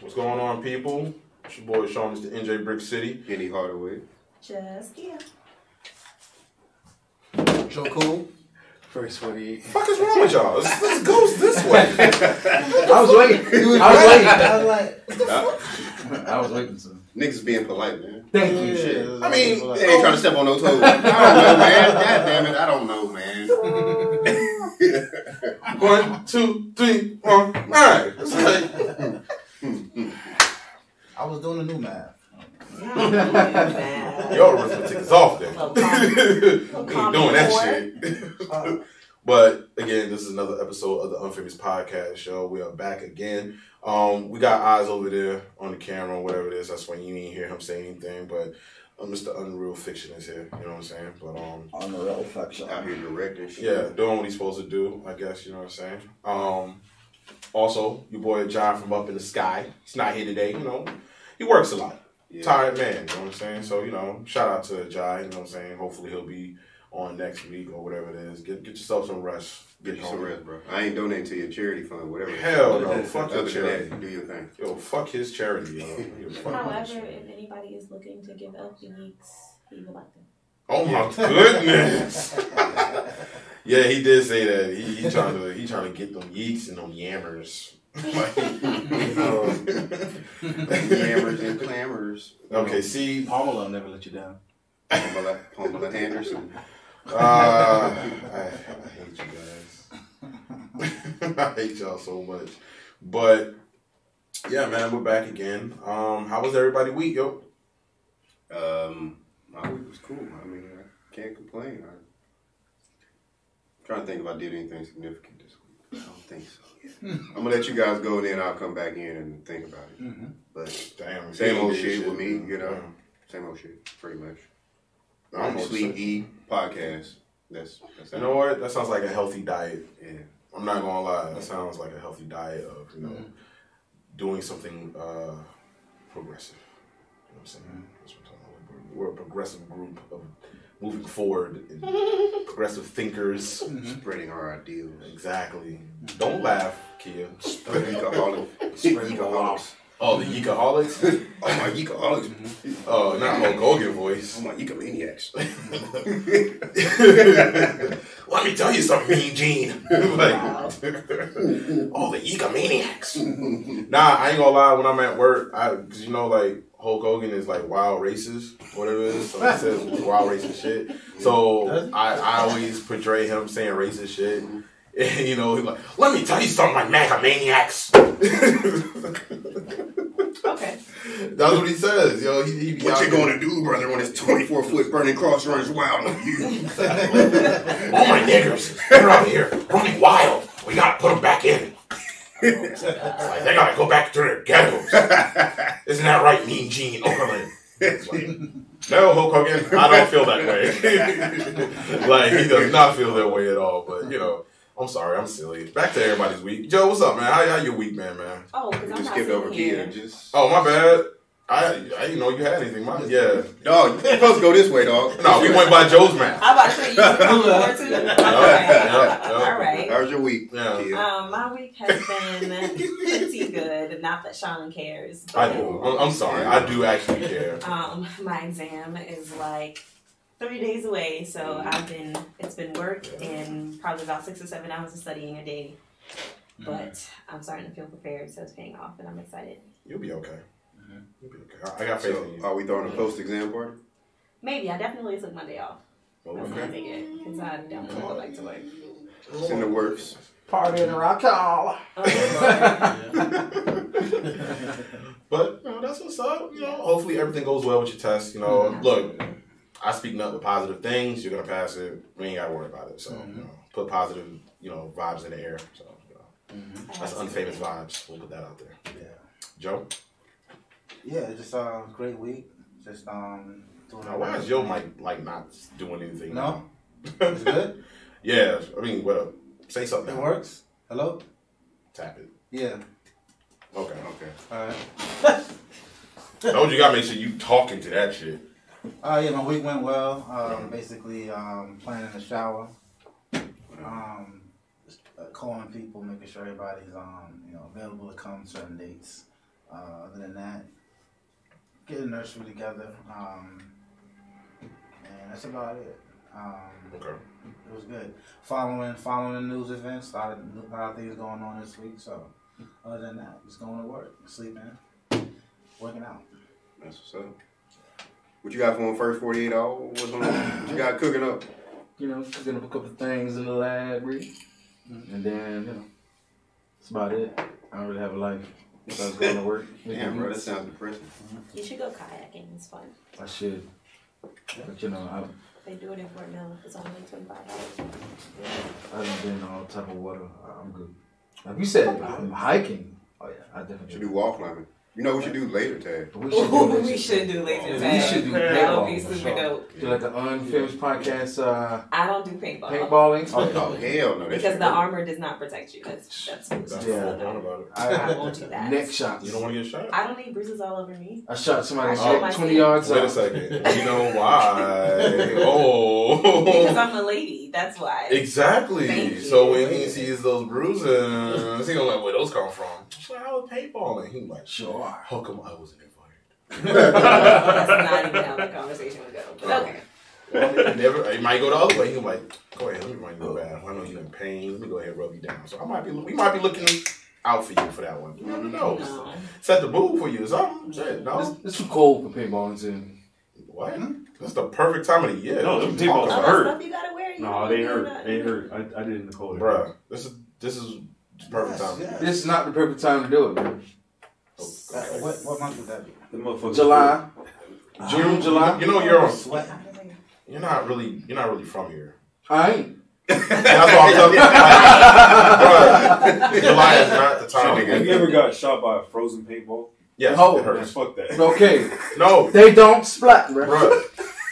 What's going on, people? It's your boy Sean, Mr. NJ Brick City. Any Hardaway. Just Kia. Joe Cool. First 48. Fuck is wrong with y'all? This goes this way. I was waiting. I was waiting, son. Niggas being polite, man. Thank you, shit. I mean, They ain't trying to step on no toes. I don't know, man. God damn it, I don't know, man. 1, 2, 3, 4. All right. I was doing the new math. Your arithmetic is off there. We ain't doing that shit. But again, this is another episode of the Unfamous Podcast Show. We are back again. We got eyes over there on the camera, or whatever it is. That's why you didn't hear him say anything. But Mr. Unreal Fiction is here. You know what I'm saying? But Unreal Fiction out here directing shit. Yeah, doing what he's supposed to do, I guess. You know what I'm saying? Also, your boy John from Up in the Sky. He's not here today. You know, he works a lot. Yeah. Tired man. You know what I'm saying? So shout out to Jai. You know what I'm saying? Hopefully he'll be on next week or whatever it is. Get yourself some rest. Get you some rest, bro. I ain't donating to your charity fund, whatever. Hell no. Fuck your charity. Do your thing. Yo, fuck his charity, yo. However, if anybody is looking to give up the weeks, he would like them. Oh my goodness. Yeah, he did say that. He trying to get them yeeks and them yammers. Yammers and clamors. Okay, see, Pamela will never let you down. Pamela Henderson. I hate you guys. I hate y'all so much. But yeah, man, we're back again. How was everybody's week, yo? My week was cool. I mean, I can't complain. I'm trying to think if I did anything significant this week. I don't think so. I'm gonna let you guys go, then I'll come back in and think about it. Mm-hmm. But damn, same old shit with me, Same old shit, pretty much. Sleep, eat, podcast. That's you know what? That sounds like a healthy diet. Yeah. I'm not gonna lie. That sounds like a healthy diet of doing something progressive. You know what I'm saying? That's what I'm talking about. We're a progressive group of moving forward, and progressive thinkers, spreading our ideals. Exactly. Don't laugh, Kia. Yeekaholics. Oh, the Yeekaholics? Oh, my Yeekaholics. Oh, not Hulk Hogan voice. Oh, my Yeekamaniacs. Let me tell you something, Mean Gene. Wow. Oh, the Yeekamaniacs. Nah, I ain't gonna lie. When I'm at work, because Hulk Hogan is like wild racist, whatever it is. So he says wild racist shit. So I always portray him saying racist shit. And, he's like, let me tell you something, my Megamaniacs. Okay. That's what he says. Yo, he what you gonna do, brother, when this 24-foot burning cross runs wild on you? All my niggers, they're out here running wild. We gotta put them back in. It's like, they gotta go back to their ghettos. Isn't that right, Mean Gene Okerlund? No, Hulk Hogan, I don't feel that way. He does not feel that way at all. But, I'm sorry, I'm silly. Back to everybody's week. Joe, what's up, man? How your week, man? Oh, because I'm just not skipped over here. Kia. Oh, my bad. I didn't know you had anything. Yeah. Dog, you're supposed to go this way, dog. No, we went by Joe's math. I'm about to say you can too. All right. How's your week? Yeah. My week has been pretty good. Not that Sean cares. I do. I'm sorry. I do actually care. My exam is like 3 days away, so it's been work and probably about 6 or 7 hours of studying a day. But I'm starting to feel prepared, so it's paying off, and I'm excited. You'll be okay. You'll be okay. I got faith in you. Are we throwing a post-exam party? Maybe. I definitely took Monday off. Okay. Because I don't want to go back to work. It's in the works. Party in rock hall. But that's what's up. Hopefully everything goes well with your test. Look, I speak nothing but positive things. You're gonna pass it. We ain't gotta worry about it. So put positive, vibes in the air. So that's unfamous vibes. We'll put that out there. Yeah. Joe. Yeah, just great week. Just doing. Now, why is your mic not doing anything? No, it's good. Yeah, I mean, what up? Say something. It works. Hello. Tap it. Yeah. Okay. All right. Told you gotta make sure you talking to that shit. Yeah, my week went well. Basically, playing in the shower. Calling people, making sure everybody's available to come certain dates. Other than that, getting the nursery together. And that's about it. Okay. It was good. Following the news events, a lot of things going on this week. So, other than that, just going to work, sleeping, working out. That's what's up. What you got for the first 48 hours? What you got cooking up? Cooking up a couple of things in the lab, really. And then, that's about it. I don't really have a life. So I was going to work. Damn, bro, that sounds depressing. You should go kayaking. It's fun. I should. But, They do it in Fort Mill. It's only like $25. I haven't been in all type of water. I'm good. Like you said, I'm hiking. Oh, yeah, I definitely Should do wall climbing. You know, we should do laser tag. We should do We should do laser We tag. should do That would be paintball, for super sure. dope. Do like an unfinished podcast I don't do paintball. paintballing. Oh, hell no. Because the armor does not protect you. That's That's Yeah. what I'm down about it. I won't do that. Neck shots. You don't want to get shot? I don't need bruises all over me. I shot somebody I shot shot 20 myself. yards Wait a out. second. You know why? Oh. Because I'm a lady. That's why. Exactly. Thank you. So when he sees those bruises, he gonna like, where those come from? She's like, I was paintballing. He like, Sure. how come I wasn't invited? That's not even how the conversation would go. But okay. Well, he might go the other way. He's like, go ahead, let me run you a bath. I know you're in pain. Let me go ahead and rub you down. So we might be looking out for you for that one. You never know. No. Set the boob for you or something. Shit, no. It's too cold for paintballing, too. What? That's the perfect time of the year. No, What them you talking All paintballs about? that hurt. stuff you gotta wear. You No, don't they do hurt. that. They hurt. I did it in the cold. Bruh, this is the perfect time. Yes. This is not the perfect time to do it, man. What month would that be? The motherfuckers. July. June, July. You know Sweat. you're not really from here. I ain't. That's what I'm telling you. Bruh, July is not the time. Have you ever got shot by a frozen paintball? Yes, Oh. it hurts. Fuck that. Okay. No, They don't splat, bro. bruh.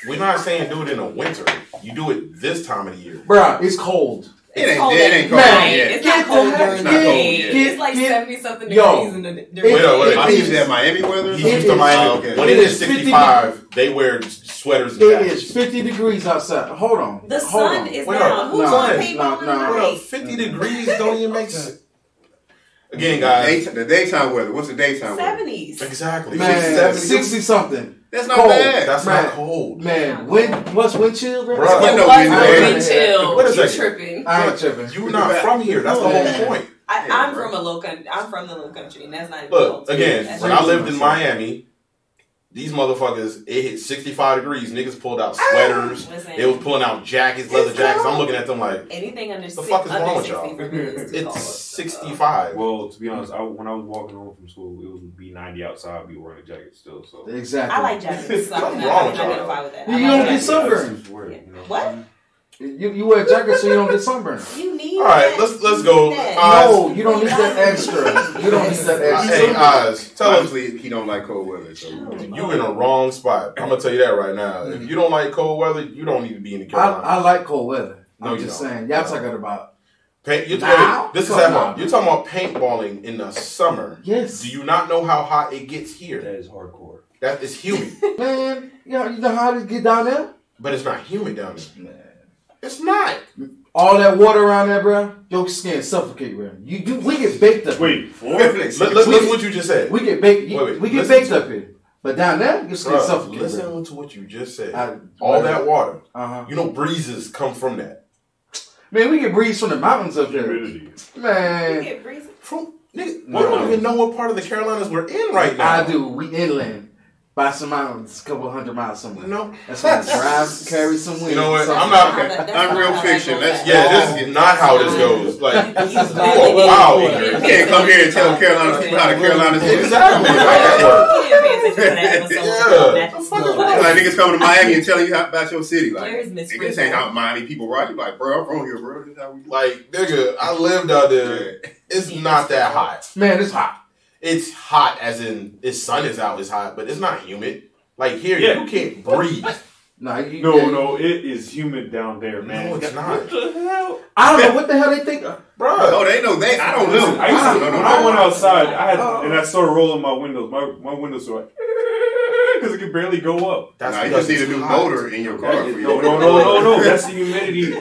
We're not saying do it in the winter. You do it this time of the year. Bruh, it's cold. It ain't cold cold Man, yet. It's get not cold the- during it's the not cold day. yet. It's like Get- 70-something Yo. degrees in the Wait, wait, wait. I use that Miami weather. He's It used to is- Miami. okay. When it It is is 50 65, they wear sweaters and It jackets. is 50 degrees outside. Hold on. The Hold sun on. is Wait down. up. Who's No, on no, paintball in no. the Bro, night? 50 degrees don't even make sense. Again, guys. The daytime weather. What's the daytime weather? 70s. Exactly. Man, 70. 60 something. That's not Cold. bad. That's Man. not cold. Man, plus wind chill, bro. Bruh. What no Plus, wind, I'm man. wind chill. Wait a You second. tripping. I ain't tripping. You're not from here. That's the whole point. I'm from a low country. I'm from the low country, and that's not even Look, cold. again, That's when not I even lived in cold. Miami, these motherfuckers, it hit 65 degrees. Niggas pulled out sweaters. Listen, They was pulling out jackets, leather It's jackets. I'm cold. looking at them like, anything under the fuck is wrong with 60 y'all? for me is too it's cold. 65. Well, to be honest, when I was walking home from school, it would be 90 outside. I'd be wearing a jacket still. So Exactly. I like jackets. So I Something can wrong with y'all. identify with that. You I don't like get jackets. sunburned. Just wear it, you know? What? You wear a jacket so you don't get sunburned. You need All right, that. let's go. That. No, you don't need that extra. You don't need that extra. Hey, Oz, tell us. Obviously, he don't like cold weather. So You in a wrong spot. I'm gonna tell you that right now. If you don't like cold weather, you don't need to be in the Carolinas. I like cold weather. No, I'm you just don't. saying. Y'all talking about Now? This is Fuck at no. home. You're talking about paintballing in the summer. yes, Do you not know how hot it gets here? That is hardcore. That is humid, man. You know how to get down there? but it's not humid down there. Man. It's not. All that water around there, bro. Your skin suffocate, bro. We get baked up. Wait, Florida? Listen to what you just said. We get baked. Wait, we get listen baked up here. But down there, your skin Bruh, suffocate. listen to what you just said. I- All that water. Uh-huh. You know breezes come from that. Man, we get breeze from the mountains up there. Humidity. You Man, get breezy. From nigga, No. we don't even know what part of the Carolinas we're in right now. I do. We inland. By some mountains, a couple hundred miles somewhere. No. That's why I drive, carry some wind. You know what? something. I'm not- Okay. That's Unreal not how fiction. that Let's- goes. Yeah, this is not how this goes. Like, You this is validate wow. it. Ignorant. you can't come here and tell Carolina people how the Carolinas is. Exactly. How that works. You didn't pay attention to that episode. Yeah. That's The fuck is still wrong? Like niggas coming to Miami and telling you about your city. Like, Where's Miss niggas ain't how Miami people right. You like, bro, I'm from here, bro. This is how we do. Like, nigga, I lived out there. It's not that hot. Man, it's hot. It's hot as in, its sun is out, it's hot, but it's not humid. Like, here, Yeah. you can't breathe. No, No, it is humid down there, man. No, it's not. What the hell? I don't know what the hell they think. Bruh. Oh, they know. I don't Listen, know. I used to, No. when I went outside, and I started rolling my windows. My windows were like, because it could barely go up. That's Nah, you because just need a it's new hot. motor in your car for you. No. That's the humidity.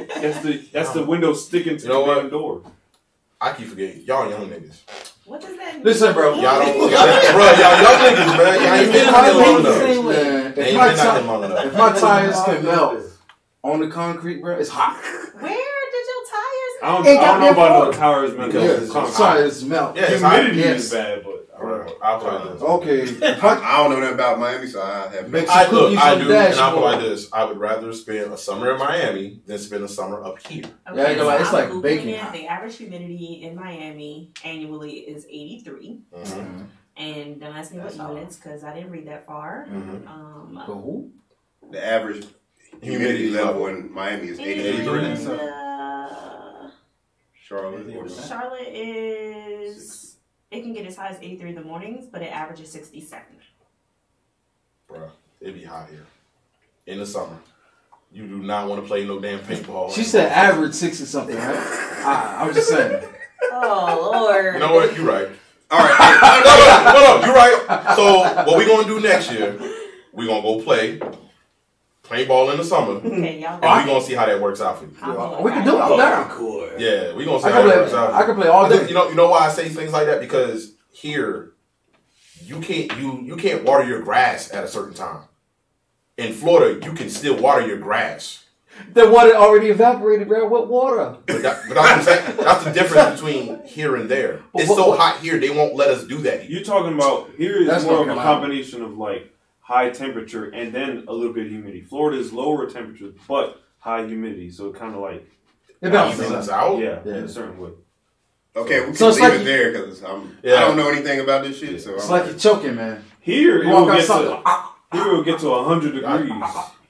That's the window sticking to You know the what? damn door. I keep forgetting. Y'all young niggas. What does that mean? Listen, bro. Y'all don't, y'all young niggas, man. Y'all ain't been out here long enough. Man, They ain't been out here long enough. if my tires can melt on the concrete, bro, it's hot. Where did your tires I don't got know about me no tires, man. Because Yeah, tires melt. Yeah, it's hot. Humidity Yes. is bad, but I'll play this. Okay. I don't know nothing about Miami, so I have no. Make I some cookies I on do, the and I'll put dashboard. like this. I would rather spend a summer in Miami than spend a summer up here. Okay, Yeah, I know, it's I'm like Googling baking it. hot. The average humidity in Miami annually is 83. Mm-hmm. And don't ask me what units because I didn't read that far. Mm-hmm. Who? The average humidity level in Miami is 83. And, Charlotte. Or Charlotte is, it can get as high as 83 in the mornings, but it averages 67. Bruh, it'd be hot here in the summer. You do not want to play no damn paintball. She said average 60 something, right? I'm just saying. Oh, Lord. You know what? You're right. all right. No, you're right. So what we gonna do next year? We gonna go play paintball in the summer, and Okay, y'all we got it. gonna see how that works out for you. We can do it. I'm down. Yeah, we gonna see I how can that works play. out. I can play all day. You know why I say things like that? Because here, you can't water your grass at a certain time. In Florida, you can still water your grass. The water already evaporated, bro. What water? But that's what I'm saying. That's the difference between here and there. But It's so hot here, they won't let us do that here. you're talking about here is That's more of not a Carolina. combination of like high temperature and then a little bit of humidity. Florida is lower temperature but high humidity, so it kind of like It Evens bounces. out. yeah, Yeah. in a certain way. Okay, we can So it's leave like it there because I Yeah. don't know anything about this shit. So It's I'm like you're choking, man. Here it You will walk get outside. to here it will get to 100 degrees.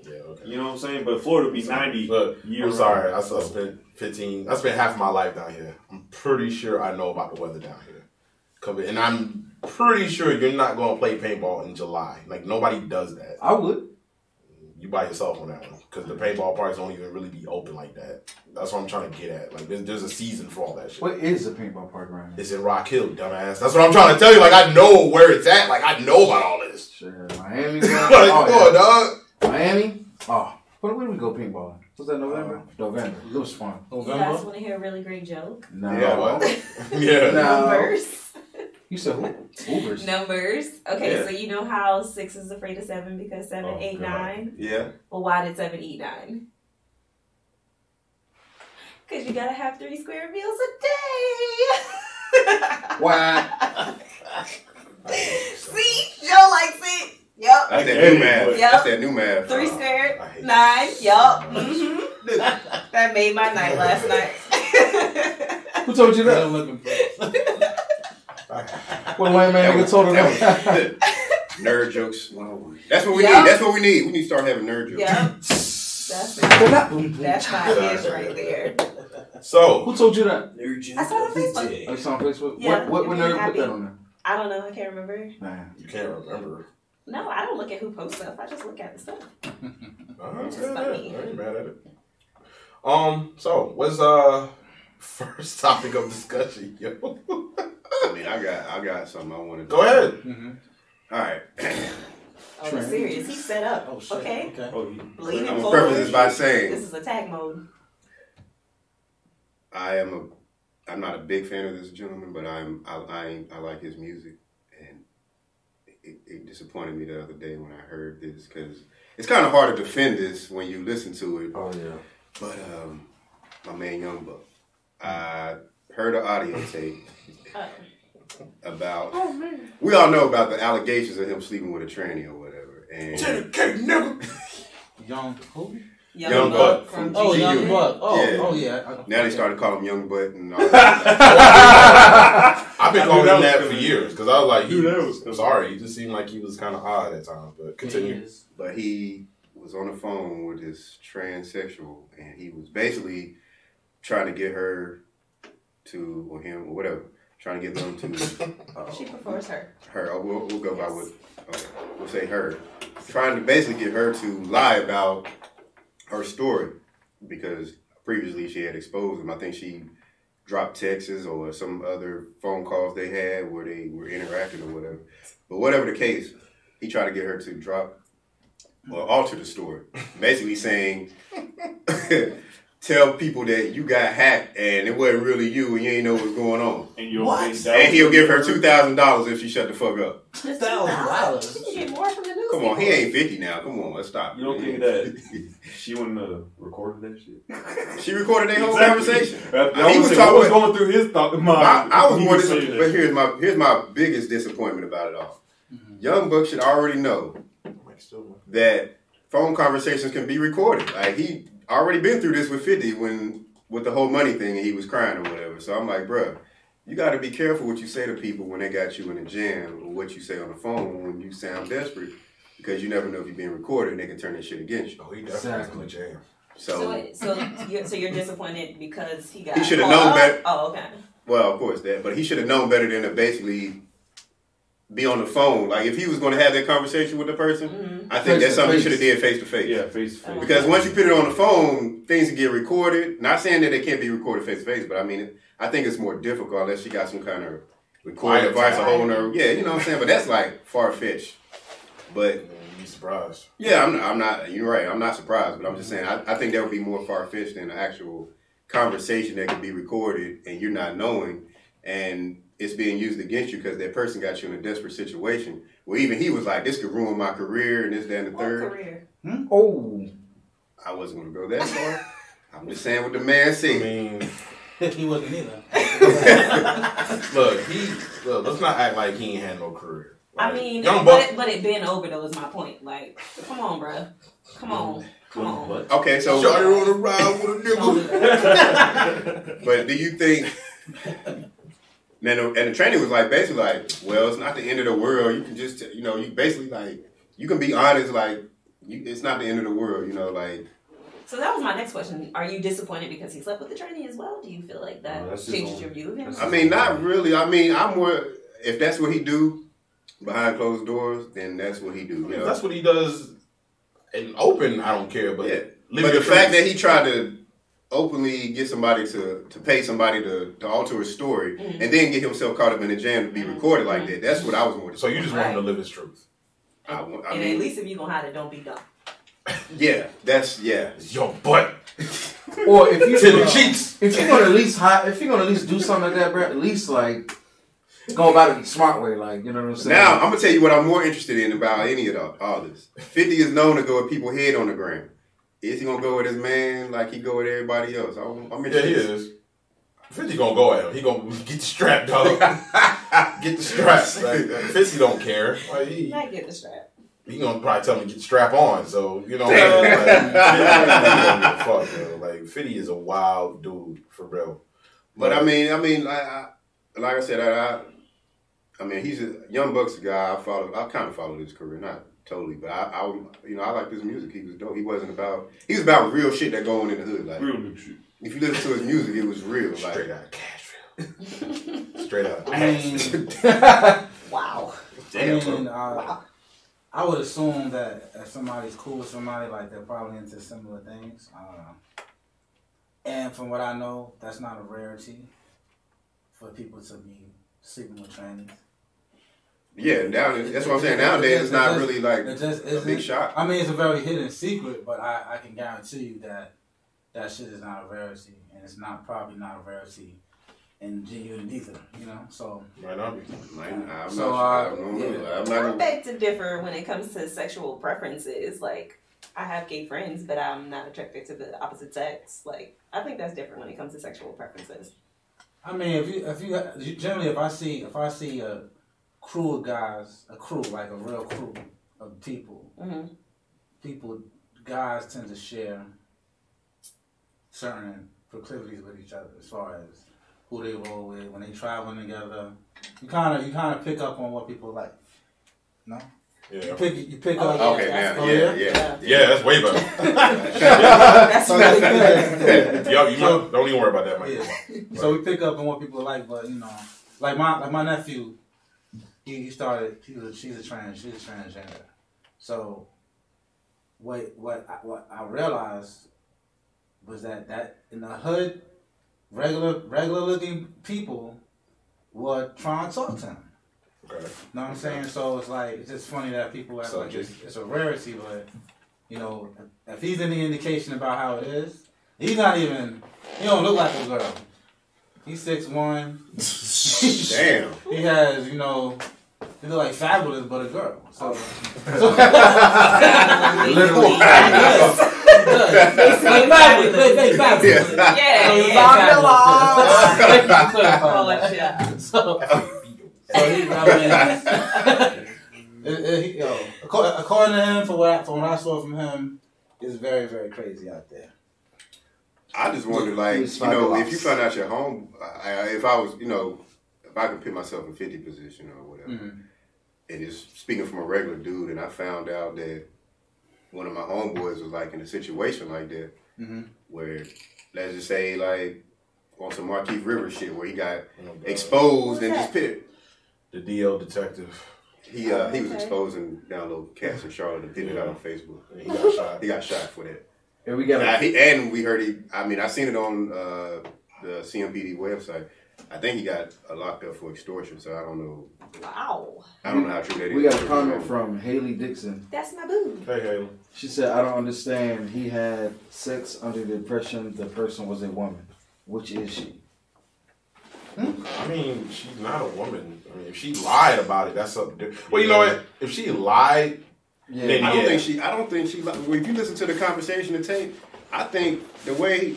Yeah, okay. You know what I'm saying? But Florida would be 90 Look, year I'm sorry. I spent half of my life down here. I'm pretty sure I know about the weather down here. And I'm pretty sure you're not going to play paintball in July. Like, nobody does that. I would. You by yourself on that one. Because the paintball parks don't even really be open like that. That's what I'm trying to get at. Like, there's a season for all that shit. What is a paintball park right now? It's in Rock Hill, dumbass. That's what I'm trying to tell you. Like, I know where it's at. Like, I know about all this. Sure, Miami. Like, Oh, come on, yeah. dog. Miami. Oh, when did we go paintballing? Was that November? November. It was fun. You guys want to hear a really great joke? No. Yeah, what? Yeah. No. Numbers. You said who? Ubers. Numbers. Okay, Yeah. so you know how 6 is afraid of 7 because 7, Oh, 8, God. 9? yeah. Well, why did 7 eat 9? Because you gotta have 3 square meals a day. What? See? Joe likes it. Yep. That's that get new it, math. but- That's that new math. 3 squared, I hate 9. Yup. Mm-hmm. That made my night last night. Who told you that? What white man you told him that? Nerd jokes. 101. That's what we Yep. need. That's what we need. We need to start having nerd jokes. Yep. That's my ish right there. So, Who told you that? I saw it on Facebook. Oh, you saw on Facebook? Yeah, What it made nerd me put happy. that on there? I don't know. I can't remember. Man. you can't remember. No, I don't look at who posts stuff. I just look at the stuff. It's It's funny. I ain't mad at it. So what's first topic of discussion, yo? I mean, I got something I want to Go ahead. Mm-hmm. All right. Oh, that's serious. He's set up. Oh, shit. Okay. Oh, you- Leaning I'm gonna forward. preface this by This saying is attack mode. I'm not a big fan of this gentleman, but I like his music, and it disappointed me the other day when I heard this because it's kind of hard to defend this when you listen to it. Oh, yeah. But my man Young Buck, I heard an audio tape about. Oh, man. We all know about the allegations of him sleeping with a tranny or whatever, and Young who? Young Buck from from Oh, GU. Young Buck. Oh, Yeah. oh yeah. Now they started calling him Young Butt and all that. I've been I knew calling that him was that coming. for years because I was like, Knew that was I'm coming. sorry, he just seemed like he was kind of odd at times. But continue. But he was on the phone with this transsexual, and he was basically trying to get her to, or him, or whatever, trying to get them to She prefers her. her. Oh, we'll go by what, okay, we'll say her. Trying to basically get her to lie about her story because previously she had exposed him. I think she dropped texts or some other phone calls they had where they were interacting or whatever. But whatever the case, he tried to get her to drop or alter the story. Basically saying tell people that you got hacked and it wasn't really you and you ain't know what's going on. And you What? think that And he'll give her $2,000 if she shut the fuck up. $2,000. You can get more from the news. Come on, he ain't 50 now. Come on, let's stop. You don't think that she wouldn't have recorded that shit? She recorded their whole Exactly. conversation. He was talking. What was going through his thought mind? I was He more saying disappointed, that. but here's my biggest disappointment about it all. Young Buck should already know that phone conversations can be recorded. Like, he already been through this with 50 with the whole money thing and he was crying or whatever. So I'm like, bruh, you got to be careful what you say to people when they got you in a jam or what you say on the phone when you sound desperate, because you never know if you're being recorded and they can turn that shit against you. Oh, he definitely was in the jam. So you're disappointed because he got. He should have known better. Oh, okay. Well, of course that, but he should have known better than to basically be on the phone. Like, if he was going to have that conversation with the person, I think that's something he should have did face to face. Yeah, face to face. Because once you put it on the phone, things can get recorded. Not saying that they can't be recorded face to face, but I mean, I think it's more difficult unless she got some kind of recording device, a whole nother. Yeah, you know what I'm saying. But that's like far fetched. But You'd be surprised. yeah, I'm not. You're right. I'm not surprised. But I'm just saying, I think that would be more far fetched than an actual conversation that could be recorded and you're not knowing, and it's being used against you because that person got you in a desperate situation. Well, even he was like, this could ruin my career and this, that, and the third. What career? Oh. I wasn't going to go that far. I'm just saying what the man I said. mean, He wasn't either. look, let's not act like he ain't had no career. Like, I mean, Young Buck, but it been over though is my point. Like, come on, bruh. Come on. Okay, so, Shawty on the ride with a nigga. but do you think, and the training was like, basically like, well, it's not the end of the world. You can just, you basically like, you can be honest, like, it's not the end of the world, like. So that was my next question. Are you disappointed because he slept with the trainee as well? Do you feel like that changes your view of him? I mean, not really. I mean, I'm more, if that's what he do behind closed doors, then that's what he do. If that's what he does in open, I don't care. But yeah. But the fact that he tried to openly get somebody to pay somebody to alter his story and then get himself caught up in a jam to be recorded like that, that's what I was more disappointed. So you just want him to live his truth. I mean, at least if you gonna hide it, don't be dumb. Yeah, Your butt. Or if you To the cheeks. if you're gonna at least do something like that, bro, at least like go about it the smart way, like, you know what I'm saying? Now, I'm going to tell you what I'm more interested in about any of all this. 50 is known to go with people's head on the ground. Is he going to go with his man like he go with everybody else? I'm Yeah, he is. 50 gonna go at him. He gonna get the strap, dog. Get the strap. Like, 50 don't care. Like, He might get the strap. he gonna probably tell him to get the strap on. So, like, 50 don't give a fuck, yo. Like, 50 is a wild dude, for real. But I mean, like I said, I mean, he's a Young Buck's a guy I kind of followed his career, not totally, but I like his music. He was dope. He was about real shit that going in the hood, like Real new shit. if you listen to his music, it was real, Straight like out of Cashville. Straight out of I mean, Cashville. Wow. damn, I would assume that if somebody's cool with somebody, like, they're probably into similar things. And from what I know, that's not a rarity for people to be sleeping with trannies. Yeah, that's what I'm saying. Nowadays, it's not really like It just a big shot. I mean, it's a very hidden secret, but I can guarantee you that shit is not a rarity, and it's probably not a rarity in genuine either, So Might not be. I beg to differ when it comes to sexual preferences. Like, I have gay friends, but I'm not attracted to the opposite sex. Like, I think that's different when it comes to sexual preferences. I mean, if I see a crew of guys, like a real crew of people, guys tend to share certain proclivities with each other as far as who they roll with when they traveling together. You kind of pick up on what people like. No. Yeah. You pick up. Okay, now, yeah. Yeah, that's way better. That's really good. Yo, don't even worry about that, Mike. Yeah. So we pick up on what people like, but like my nephew, she's a transgender. So what I realized was that in the hood, regular looking people would try and talk to him. Okay. Know what I'm saying? So it's like, it's just funny that people act it's a rarity, but if he's any indication about how it is, He's not even. He don't look like a girl. He's 6'1". Damn. He has, you know, he look like Fabulous, but a girl. So Literally. Fabulous. Yeah. So according to him, from what I saw from him, it's very, very crazy out there. I just wonder, like, you know, if you found out your home, if I was, you know, if I could put myself in 50 position or whatever, and it's speaking from a regular dude, and I found out that one of my homeboys was like in a situation like that, where let's just say like on some Markeith River shit, where he got exposed and just pit. The DL detective. He was exposing down low cats in Charlotte and putting it out on Facebook. He got shot. He got shot for that. And we got and we heard he. I mean, I seen it on the CMPD website. I think he got locked up for extortion. So I don't know. Wow. I don't know how true that is. We got a comment from Haley Dixon. That's my boo. Hey, Haley. She said, "I don't understand. He had sex under the impression the person was a woman. Which is she?" I mean, she's not a woman. I mean, if she lied about it, that's something different. Well, you know what? If she lied, then I don't think she. Well, if you listen to the conversation and tape, I think the way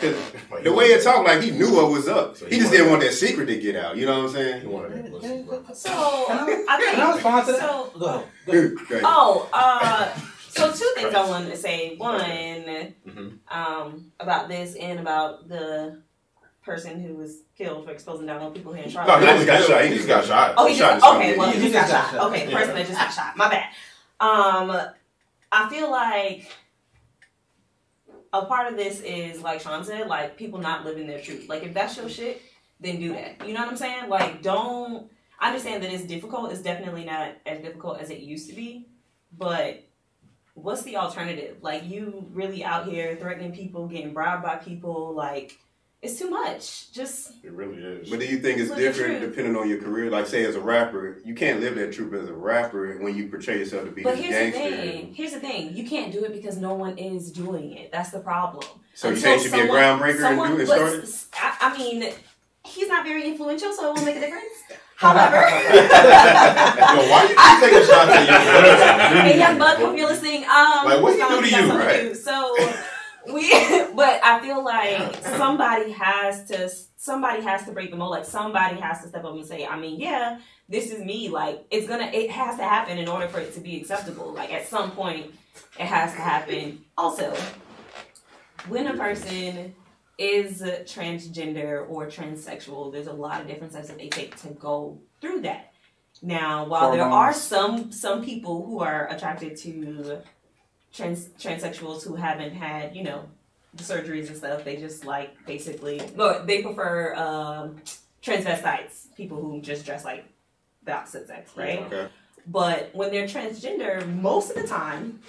it talked, like he knew what was up. So he just didn't want that secret to get out. You know what I'm saying? He wanted that pussy, bro. So I think. Can I respond to that? So, Go ahead. So two things I wanted to say. One, about this and about the person who was killed for exposing down on people here in Charlotte. No, he just got shot. Oh, he just okay. Well, He he just got shot. shot. Okay, the person that just got shot. My bad. I feel like a part of this is, like Sean said, like people not living their truth. Like if that's your shit, then do that. You know what I'm saying? Like don't. I understand that it's difficult. It's definitely not as difficult as it used to be, but what's the alternative? Like you really out here threatening people, getting bribed by people, like. It's too much. Just It really is. But do you think it's different depending on your career? Like, say, as a rapper, you can't live that truth as a rapper when you portray yourself to be this gangster. Here's the thing. You can't do it because no one is doing it. That's the problem. So you think you should be a groundbreaker and do it started? I mean, he's not very influential, so it won't make a difference. However, why you take a shot at Young Buck? Hey, Young Buck, hope you're listening. Like, what he do to you, right? So. But I feel like somebody has to break the mold. Like somebody has to step up and say, I mean, yeah, this is me. Like it has to happen in order for it to be acceptable. Like at some point, it has to happen. Also, when a person is transgender or transsexual, there's a lot of different steps that they take to go through that. Now, while there are some people who are attracted to transsexuals who haven't had, you know, the surgeries and stuff, they just like basically, look, they prefer transvestites, people who just dress like the opposite sex, right? Okay. But when they're transgender, most of the time,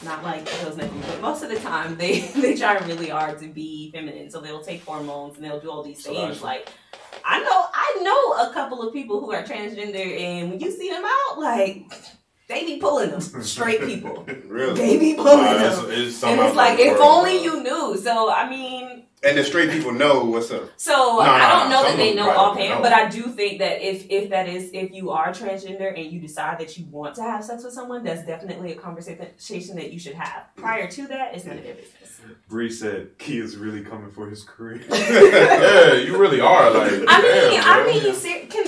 not like those nephews, but most of the time they try really hard to be feminine. So they'll take hormones and they'll do all these things. Like I know a couple of people who are transgender, and when you see them out, like. They be pulling them. Straight people. Really? They be pulling them. And it's like, if only you knew. So, I mean... And the straight people know what's up. So, I don't know that they know offhand, but I do think that if you are transgender and you decide that you want to have sex with someone, that's definitely a conversation that you should have. Prior to that, it's none of their business. Bree said, Key is really coming for his career. Yeah, you really are. Like,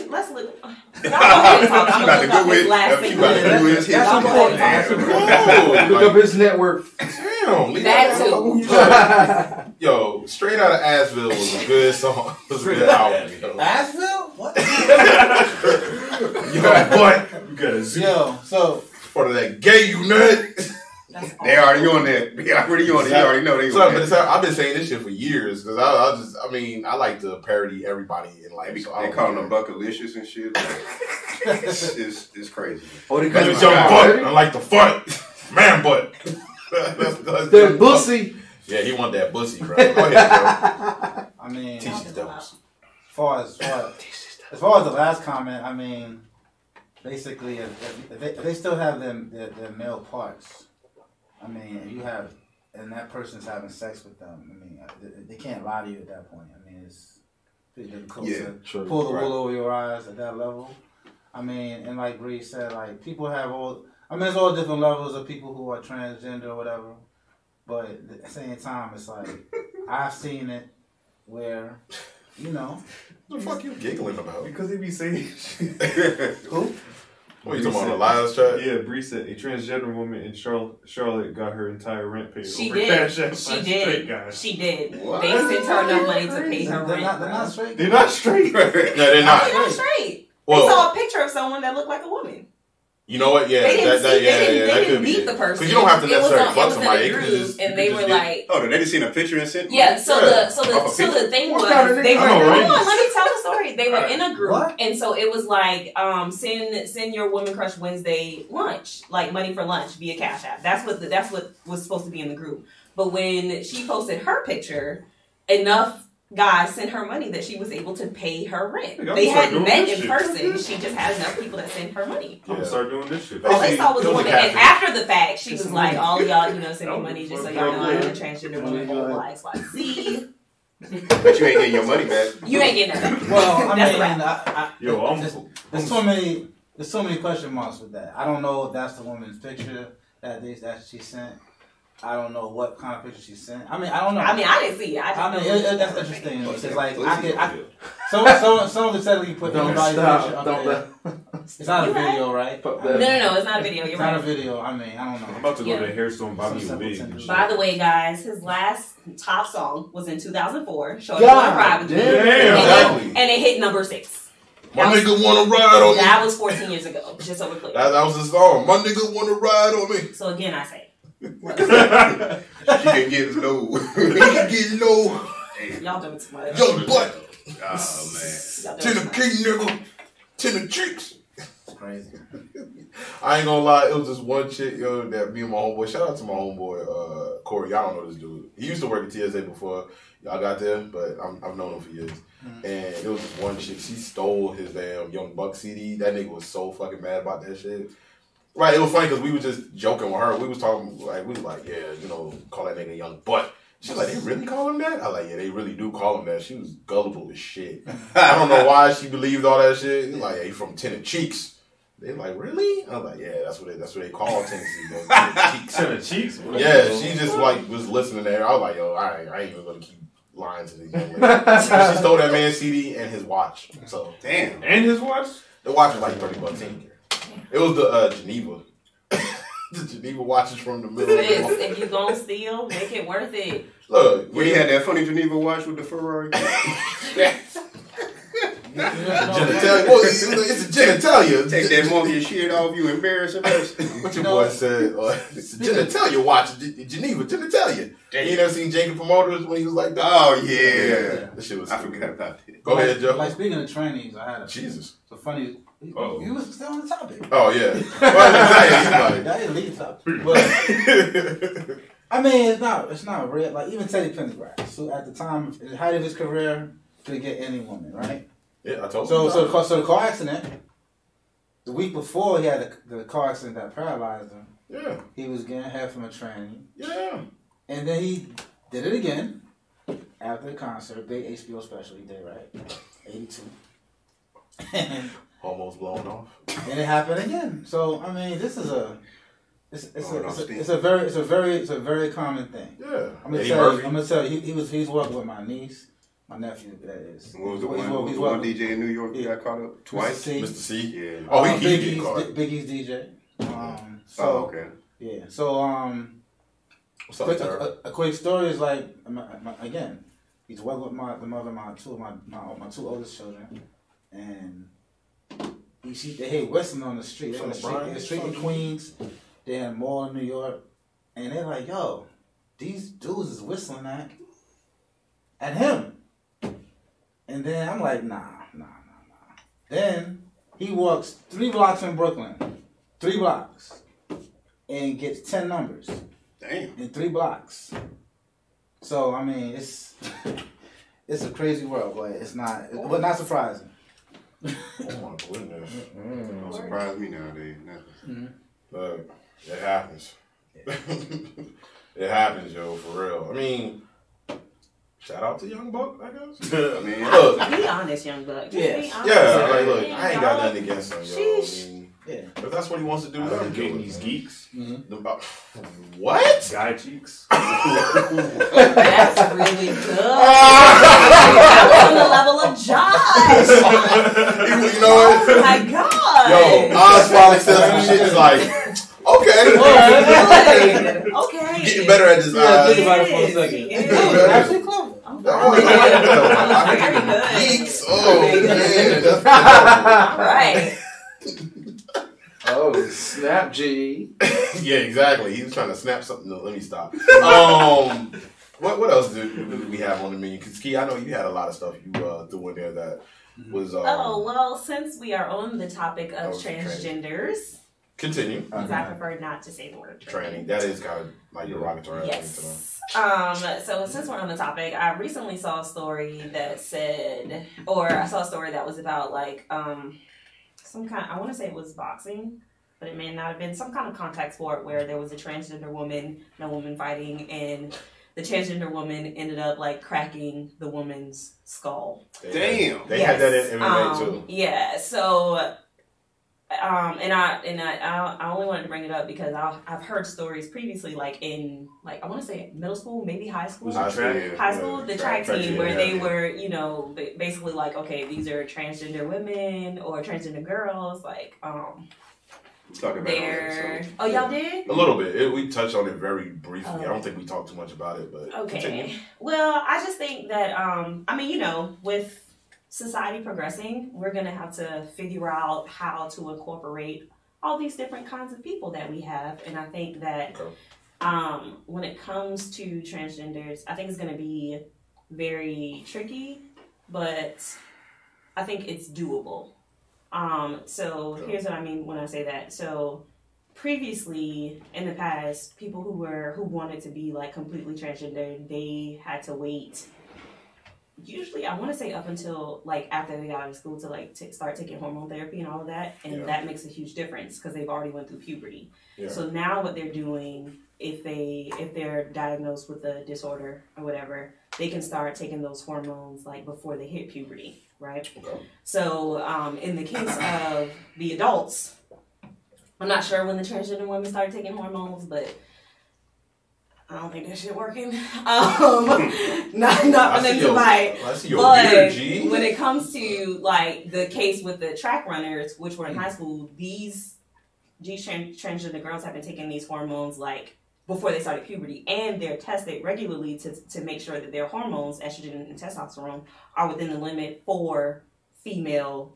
let's look. You got to go with his Look up his network. Damn, that too. Yo, Straight Outta Asheville was a good song. It was a good album. Asheville? What? Yo, but You got to zoom. Yo, so part of that gay unit. They already on that. They already on it. You already know they on that. But I've been saying this shit for years because I like to parody everybody in life. So They call them Buckalicious and shit. It's crazy. Oh, they That's young butt. I like the fart. Man butt. That bussy. Yeah, he want that bussy, bro. Go ahead, bro. I mean, Teach these devils. as far as the last comment, I mean, basically, if they still have their male parts, I mean, you have and that person's having sex with them, I mean, they can't lie to you at that point. I mean, it's pretty difficult to pull the wool over your eyes at that level. I mean, and like Bree said, like people have all. I mean, there's all different levels of people who are transgender or whatever. But at the same time, it's like I've seen it where, you know. What the fuck you giggling about? Because he be saying shit. Who? What, you talking about the lives chat? Yeah, Bree said a transgender woman in Charlotte got her entire rent paid. She over did. Cash App by She straight did. guys. She did. What? They sent her enough money to pay her They're rent. not straight. They're not straight. No, they're They're not. not straight. Well, They saw a picture of someone that looked like a woman. you know what? Yeah, They didn't that they could didn't be meet it. the person. Because you don't have to It was necessarily on- fuck it was in somebody. a You could group, just, and you they could were just like, Oh, they just seen a picture and sent? yeah. So the thing was, they were. I know, right? Hold on, let me tell the story. They were in a group, What? and so it was like, send your Woman Crush Wednesday lunch, like money for lunch via Cash App. That's what was supposed to be in the group. But when she posted her picture, enough guys sent her money that she was able to pay her rent. I'm They gonna start hadn't doing met this in shit. person. She just had enough people that sent her money. I'm gonna start doing this shit. All they saw was It was a woman, and catfish. after the fact, she was like, "All of y'all, send me money just so y'all know I'm a Yeah. transgender woman, blah blah X, Y, Z." But you ain't getting your money back. You ain't getting that. Well, I That's mean, right. Yo, there's so many question marks with that. I don't know if that's the woman's picture that she sent. I don't know what kind of picture she sent. I mean, I don't know. I didn't see it. I mean, that's interesting. It's like Pussy. someone could say you put Don't anybody's stop. picture up Don't there. It's not a You right. video, right? Fuck No, that. it's not a video. You're It's not a right. video. I mean, I don't know. I'm about to go Yeah. to the hair store and buy me a Some wig. simple and shit. By the way, guys, his last top song was in 2004. Showed God Up Ride with Me. damn. Exactly. And it hit number 6. My nigga wanna ride on me. That was 14 years ago. Just so we're clear. That was the song. My nigga wanna ride on me. So again, I say. She can get low. He can get low. Y'all doing too much. Yo, butt. Oh, man. Y'all doing To the too much. king, nigga. To the cheeks. It's crazy. I ain't gonna lie, it was just one chick, yo, that me and my homeboy, shout out to my homeboy, Corey, y'all don't know this dude. He used to work at TSA before y'all got there, but I've known him for years. Mm-hmm. And it was this one chick, she stole his damn Young Buck CD. That nigga was so fucking mad about that shit. Right, it was funny because we was just joking with her. We was talking, like, we was like, yeah, call that nigga Young Butt. She was like, they really call him that? I was like, yeah, they really do call him that. She was gullible as shit. I don't know why she believed all that shit. Like, yeah, he from Tenant Cheeks. They like, really? I was like, yeah, that's what they call Tennessee, though. Tenant Cheeks. Send a cheeks. Yeah, she just like was listening there. I was like, yo, I ain't even gonna keep lying to these young ladies. She stole that man's CD and his watch. So Damn. And his watch? the watch was like $30 in. It was the Geneva. The Geneva watches from the middle of the Sis, mall. if you gonna steal, make it worth it. Look, When you had that funny Geneva watch with the Ferrari. genitalia. Well, it's a genitalia. Take that monkey shit off you, embarrassing us. What your boy said? It's a genitalia watch. Geneva genitalia. You never seen Jacob Promoters when he was like that? Oh, yeah. That shit was I stupid. forgot about that. Go ahead, Joe. Like speaking of trainees, I had a Jesus. It's a funny. Oh. You was still on the topic. Oh yeah. Well, That is lead topic. But I mean, it's not real. Like even Teddy Pendergrass, so at the time, at the height of his career, could get any woman, right? yeah, I told So you. so the car accident. The week before he had the car accident that paralyzed him. Yeah. He was getting head from a trainee, Yeah. and then he did it again after the concert. Big HBO special he did, right? 82. And Almost blown off. then it happened again. So I mean, this is it's a very common thing. Yeah. I'm gonna Eddie tell you. Murphy. I'm gonna tell you. He's working with my niece, my nephew. That is. What was the He's one, he's one working- DJ in New York who got caught up twice? Mr. Mr. C. Yeah. Oh, he did get caught. Biggie's DJ. So Oh, okay. yeah. So What's up, quick, Tara? a quick story is like again, he's working with the mother of my two oldest children, and they hear whistling on the street. They're on the street in Queens. They're in Mall in New York, and they're like, "Yo, these dudes is whistling at him." And then I'm like, nah. Then he walks 3 blocks in Brooklyn, 3 blocks, and gets 10 numbers Damn. in 3 blocks. So I mean, it's a crazy world, but it's not. But not surprising. Oh my goodness. Don't surprise me nowadays. Nothing. Look, it happens. It happens, yo, for real. I mean, shout out to Young Buck, I guess. I mean, Look, Be honest, young buck. Just Yes. be honest. yeah, like, look, Yeah, I ain't got nothing against him, yo. I Sheesh. mean, Yeah. if that's what he wants to do, I let him don't do get it. these geeks. What? Guy cheeks. That's really good. That was on the level of Josh. You know what? Oh my god. Yo, Oz finally said some shit. Is like, okay, Good. Okay. getting better at this. Yeah, think He about it for a is. second. He is. That was actually clever. Very good. Geeks. Oh man, that's All right. Oh, snap G. yeah, exactly. He was trying to snap something. No, let me stop. What else did we have on the menu? Because Key, I know you had a lot of stuff you threw in there that was. Oh, well, since we are on the topic of Oh, transgenders, Continue. because I prefer not to say the word Training. That is kind of like derogatory. I think, Yes. So since we're on the topic, I recently saw a story that said, or I saw a story that was about like some kind. I want to say it was boxing, but it may not have been some kind of contact sport where there was a transgender woman and a woman fighting, and the transgender woman ended up like cracking the woman's skull. damn. They had that in MMA too. Yeah. So. And I only wanted to bring it up because I've heard stories previously, like in I want to say middle school, maybe high school. Was it track? High school, the track team, where yeah, they yeah. were, basically like, okay, these are transgender women or transgender girls, like, Talk about they're. it, so, Oh, y'all did? A little bit. We touched on it very briefly. Oh. I don't think we talked too much about it, but Okay. continue. Well, I just think that, with society progressing, we're going to have to figure out how to incorporate all these different kinds of people that we have. And I think that Okay. when it comes to transgenders, I think it's going to be very tricky, but I think it's doable. So here's what I mean when I say that. So previously, in the past, people who wanted to be like completely transgender, they had to wait. Usually, I want to say up until like after they got out of school to like start taking hormone therapy and all of that, and that makes a huge difference because they've already went through puberty. Yeah. So now what they're doing, if they're diagnosed with a disorder or whatever, they can start taking those hormones like before they hit puberty, right? Okay. So in the case of the adults, I'm not sure when the transgender women started taking hormones, but I don't think that shit working. Not for them to fight. I see your But beard, G. when it comes to like the case with the track runners, which were in high school, these transgender girls have been taking these hormones like before they started puberty, and they're tested regularly to make sure that their hormones, estrogen and testosterone, are within the limit for female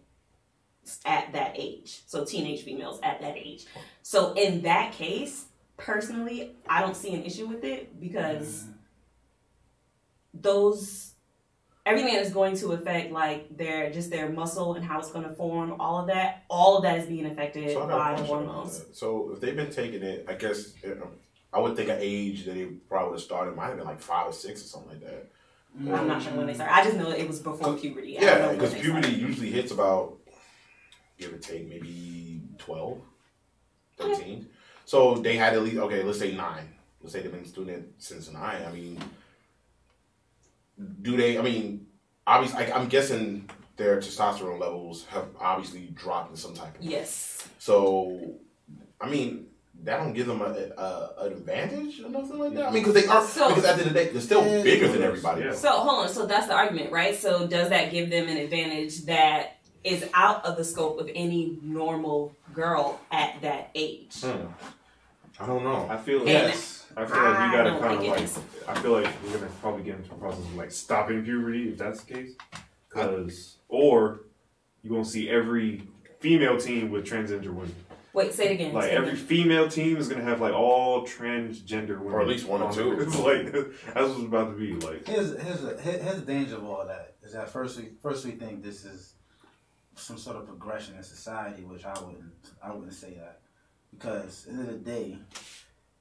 at that age. So teenage females at that age. So in that case, personally, I don't see an issue with it because everything that is going to affect like their muscle and how it's going to form, all of that is being affected So I got a by question about hormones. that. So if they've been taking it, I guess I would think an age that they probably would have started might have been like 5 or 6 or something like that. I'm not sure when they started. I just know it was before puberty. I don't know Yeah, when because they puberty started. usually hits about, give or take, maybe 12, 13. So they had at least, okay, let's say 9. Let's say they've been doing it since 9. I mean, obviously, I'm guessing their testosterone levels have obviously dropped in some type of way. Yes. So, I mean, that don't give them an advantage or nothing like that. I mean, because because at the end of the day, they're still bigger than everybody else. So hold on. So that's the argument, right? So does that give them an advantage that is out of the scope of any normal girl at that age? I don't know. I feel like Yes. I feel like you gotta don't kind of like like. it. I feel like we're gonna probably get into the process of like stopping puberty if that's the case, or you're gonna see every female team with transgender women. Wait, say it again. Like say it every again. female team is gonna have like all transgender women, Or at least one or two. It's like that's what it's about to be. Like Here's the danger of all that is that first we think this is some sort of progression in society, which I wouldn't say that, because at the end of the day,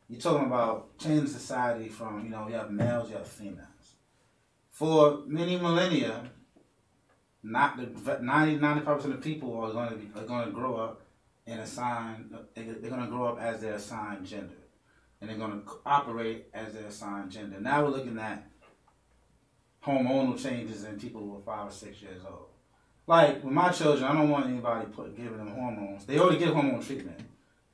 you're talking about changing society from you have males, you have females. For many millennia, not the 95% of people are going to grow up and they're going to grow up as their assigned gender. and they're going to operate as their assigned gender. Now we're looking at hormonal changes in people who are 5 or 6 years old. Like with my children, I don't want anybody giving them hormones. They already get hormone treatment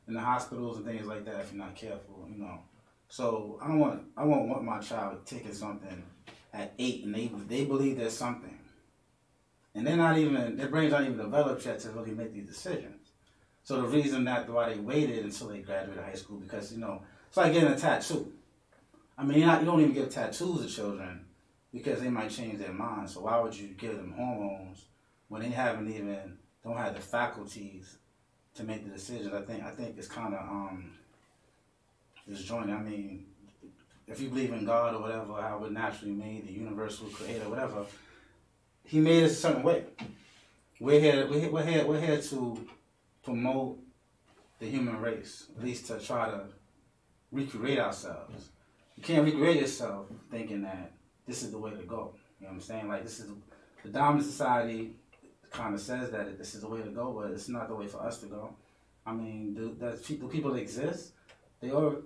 in the hospitals and things like that if you're not careful, you know. So I won't want my child taking something at 8 and they believe there's something. And their brains aren't even developed yet to really make these decisions. So the reason why they waited until they graduated high school, because, you know, it's like getting a tattoo. I mean, you don't even give tattoos to children because they might change their mind. So why would you give them hormones when they don't have the faculties to make the decisions? I think it's kind of disjointed. I mean, if you believe in God or whatever, how we're naturally made, the universal creator, whatever, He made us a certain way. We're here to promote the human race, at least to try to recreate ourselves. You can't recreate yourself thinking that this is the way to go. You know what I'm saying? Like, this is the dominant society kind of says that this is the way to go, but it's not the way for us to go. I mean, do people exist? Do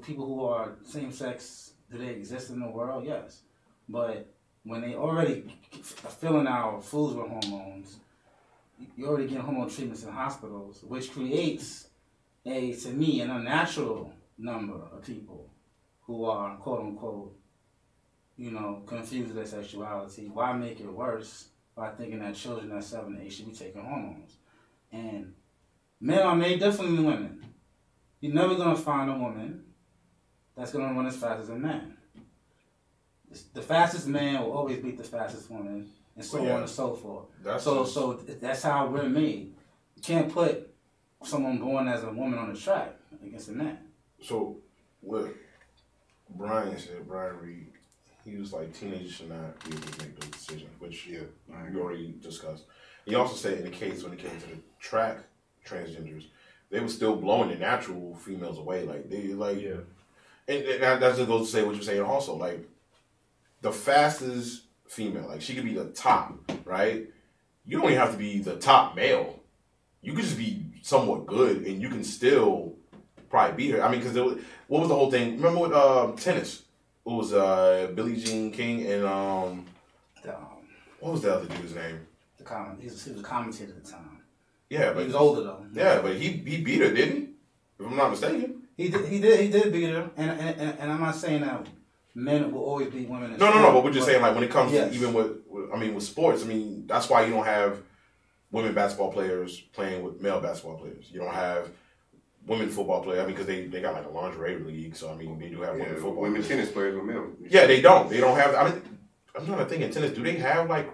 people who are same sex, do they exist in the world? Yes. But when they already filling our foods with hormones, you're already getting hormone treatments in hospitals, which creates to me, an unnatural number of people who are, quote unquote, you know, confused with their sexuality. Why make it worse by thinking that children at 7 and 8 should be taking hormones? And men are made differently than women. You're never going to find a woman that's going to run as fast as a man. The fastest man will always beat the fastest woman, and so on and so forth. So that's how we're made. You can't put someone born as a woman on the track against a man. So what Brian Reed, he was like, teenagers should not be able to make those decisions, which we already discussed. He also said when it came to the track transgenders, they were still blowing the natural females away. Like and that just goes to say what you're saying also. Like, the fastest female, like, she could be the top, right? You don't even have to be the top male. You could just be somewhat good, and you can still probably beat her. I mean, because what was the whole thing? Remember with tennis? It was Billie Jean King and what was the other dude's name? He was a commentator at the time. Yeah, but he was older though. Yeah, but he beat her, didn't he? If I'm not mistaken. He did beat her, and I'm not saying that men will always beat women. No. But we're just saying, like, when it comes to even with sports, I mean, that's why you don't have women basketball players playing with male basketball players. You don't have women football players. I mean, because they got like a lingerie league, so I mean, they do have women football. Women tennis players with male. Yeah, they don't. They don't have. I mean, I'm trying to think in tennis. Do they have like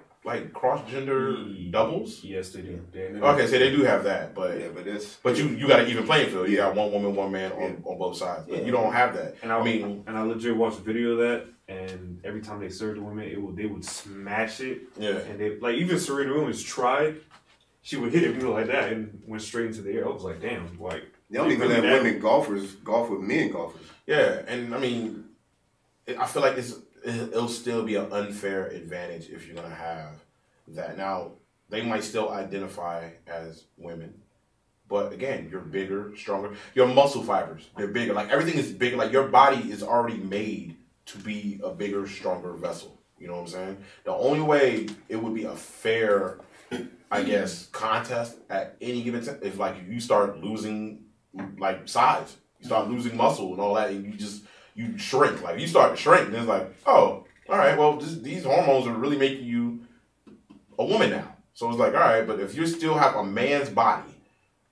cross-gender doubles? Yes, they do. Okay, so they do have that, but you got an even playing field. You got one woman, one man on both sides. But you don't have that. And I legit watched a video of that, and every time they served a woman, they would smash it. Yeah. And they, like, even Serena Williams tried. She would hit it like that and went straight into the air. I was like, damn, like, they don't even let women golfers golf with men golfers. Yeah, and I mean, I feel like it'll still be an unfair advantage if you're gonna have that. Now, they might still identify as women, but again, you're bigger, stronger. Your muscle fibers, they're bigger. Like, everything is bigger. Like, your body is already made to be a bigger, stronger vessel. You know what I'm saying? The only way it would be a fair, I guess, contest at any given time if, like, you start losing, like, size, you start losing muscle and all that, and you shrink. Like, you start to shrink, and it's like, oh, all right, well, these hormones are really making you a woman now. So it's like, all right, but if you still have a man's body,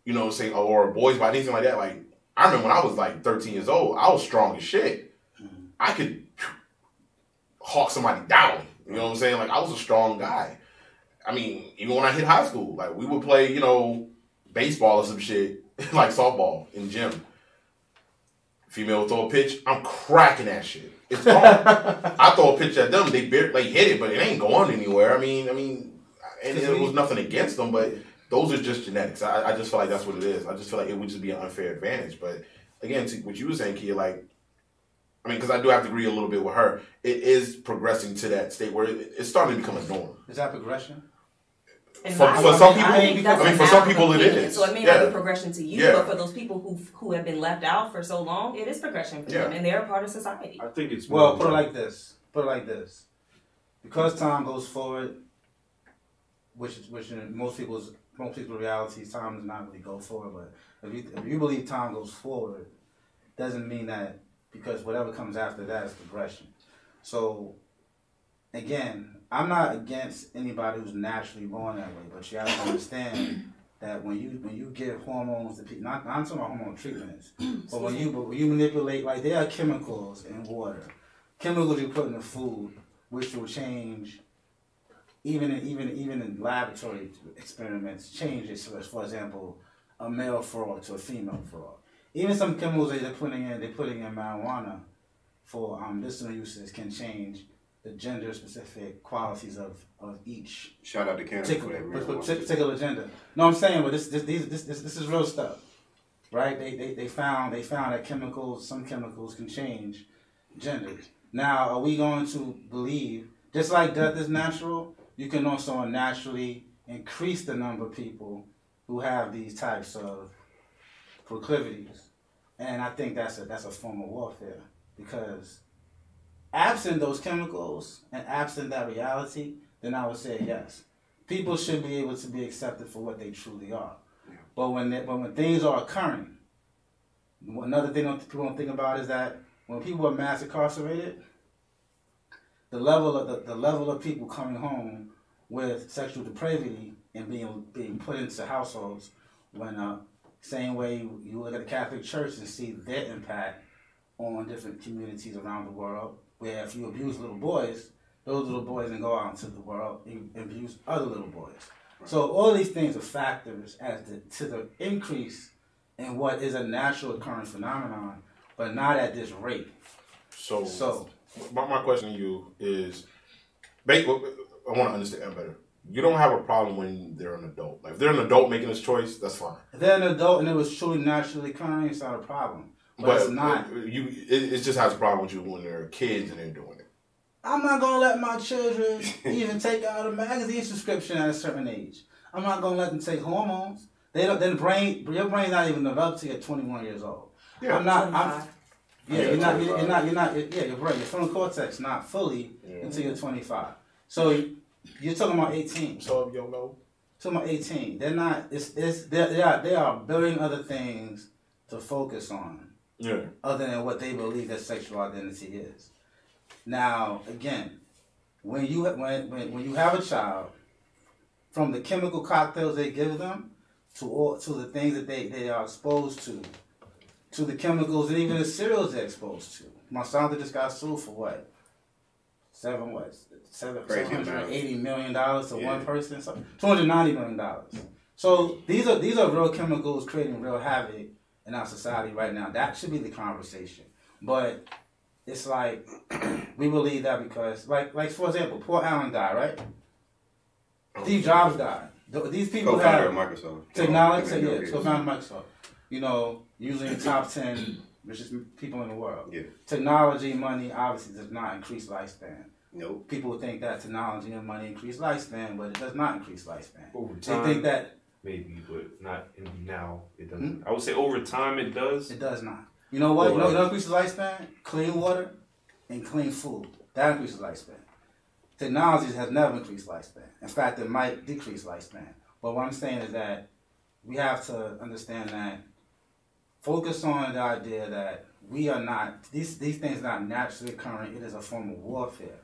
you know, say, or a boy's body, anything like that, like, I remember when I was like 13 years old, I was strong as shit. I could hawk somebody down. You know what I'm saying? Like, I was a strong guy. I mean, even when I hit high school, like, we would play, you know, baseball or some shit, like softball in gym. Female would throw a pitch, I'm cracking that shit. It's gone. I throw a pitch at them, they barely hit it, but it ain't going anywhere. I mean, and it was nothing against them, but those are just genetics. I just feel like that's what it is. I just feel like it would just be an unfair advantage. But again, to what you were saying, Kia, like, I mean, because I do have to agree a little bit with her, it is progressing to that state where it's starting to become a norm. Is that progression? In For my some opinion, people, I think that's for a some valid people it opinion. is. So it may not be progression to you, but for those people who have been left out for so long, it is progression for them, and they're a part of society. I think it's well. Put it like this. Because time goes forward, which in most people's realities, time does not really go forward. But if you believe time goes forward, doesn't mean that because whatever comes after that is progression. So again, I'm not against anybody who's naturally born that way, but you have to understand that when you give hormones to people, I'm talking about hormone treatments, but when you manipulate, like there are chemicals in water, chemicals you put in the food, which will change, even in laboratory experiments, change it. So, for example, a male frog to a female frog. Even some chemicals that they're putting in marijuana for medicinal uses can change the gender-specific qualities of each. Shout out to Canada for that particular gender. No, I'm saying, but this is real stuff, right? They found that some chemicals can change genders. Now, are we going to believe, just like death is natural, you can also unnaturally increase the number of people who have these types of proclivities, and I think that's a form of warfare, because absent those chemicals and absent that reality, then I would say yes, people should be able to be accepted for what they truly are. Yeah. But when things are occurring, another thing people don't think about is that when people are mass incarcerated, the level of people coming home with sexual depravity and being put into households, when same way you look at the Catholic Church and see their impact on different communities around the world, where if you abuse little boys, those little boys then go out into the world and abuse other little boys. Right. So all these things are factors to the increase in what is a natural occurring phenomenon, but not at this rate. So my question to you is, I want to understand better. You don't have a problem when they're an adult. Like if they're an adult making this choice, that's fine. If they're an adult and it was truly naturally occurring, it's not a problem. But it's not. It just has a problem with you when they're kids and they're doing it. I'm not going to let my children even take out a magazine subscription at a certain age. I'm not going to let them take hormones. Your brain's not even developed till you're 21 years old. Yeah, your your frontal cortex not fully until you're 25. So you're talking about 18. So YOLO. Talking about 18. They're not. There are a billion other things to focus on. Yeah. Other than what they believe their sexual identity is. Now, again, when you have a child, from the chemical cocktails they give them to the things that they are exposed to the chemicals and even the cereals they're exposed to. My son just got sued for $780 million to one person, so $290 million. So these are real chemicals creating real havoc in our society right now. That should be the conversation. But it's like we believe that because, like for example, poor Allen died, right? Steve Jobs died. These people have Microsoft. Technology, co-founder of Microsoft. Usually top 10 richest people in the world. Yeah. Technology, money obviously does not increase lifespan. Nope. People think that technology and money increase lifespan, but it does not increase lifespan. Over time, they think that maybe, but not now. It doesn't. I would say over time it does. It does not. You know what? You know what increases lifespan? Clean water and clean food. That increases lifespan. Technology has never increased lifespan. In fact, it might decrease lifespan. But what I'm saying is that we have to understand that, focus on the idea that we are not, these things are not naturally occurring. It is a form of warfare.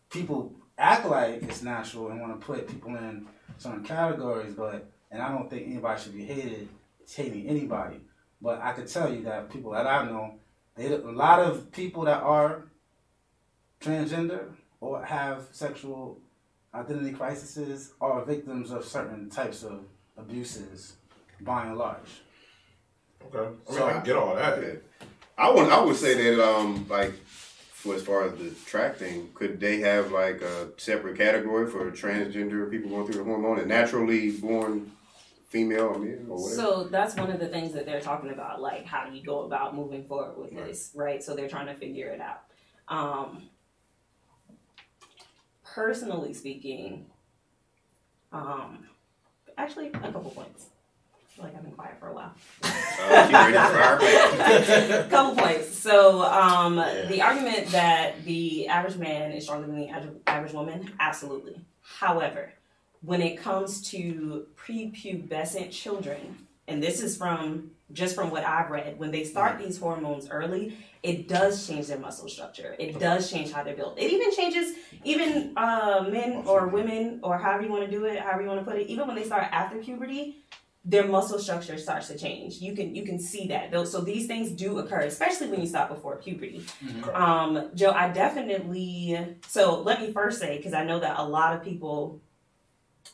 People act like it's natural and want to put people in certain categories, and I don't think anybody should be hating anybody. But I could tell you that people that I know, a lot of people that are transgender or have sexual identity crises are victims of certain types of abuses, by and large. Okay, I get all that. Yeah. I would say that like, for as far as the track thing, could they have like a separate category for transgender people going through the hormone and naturally born female or male or whatever? So that's one of the things that they're talking about, like how do you go about moving forward with this, right? So they're trying to figure it out. Personally speaking, Actually, a couple points. I feel like I've been quiet for a while. Couple points. So, the argument that the average man is stronger than the average woman, absolutely. However, when it comes to prepubescent children, and this is from what I've read, when they start these hormones early, it does change their muscle structure. It does change how they're built. It even changes men or women, or however you want to do it, however you want to put it. Even when they start after puberty, their muscle structure starts to change. You can see that. So these things do occur, especially when you start before puberty. Mm-hmm. Joe, I definitely. So let me first say, because I know that a lot of people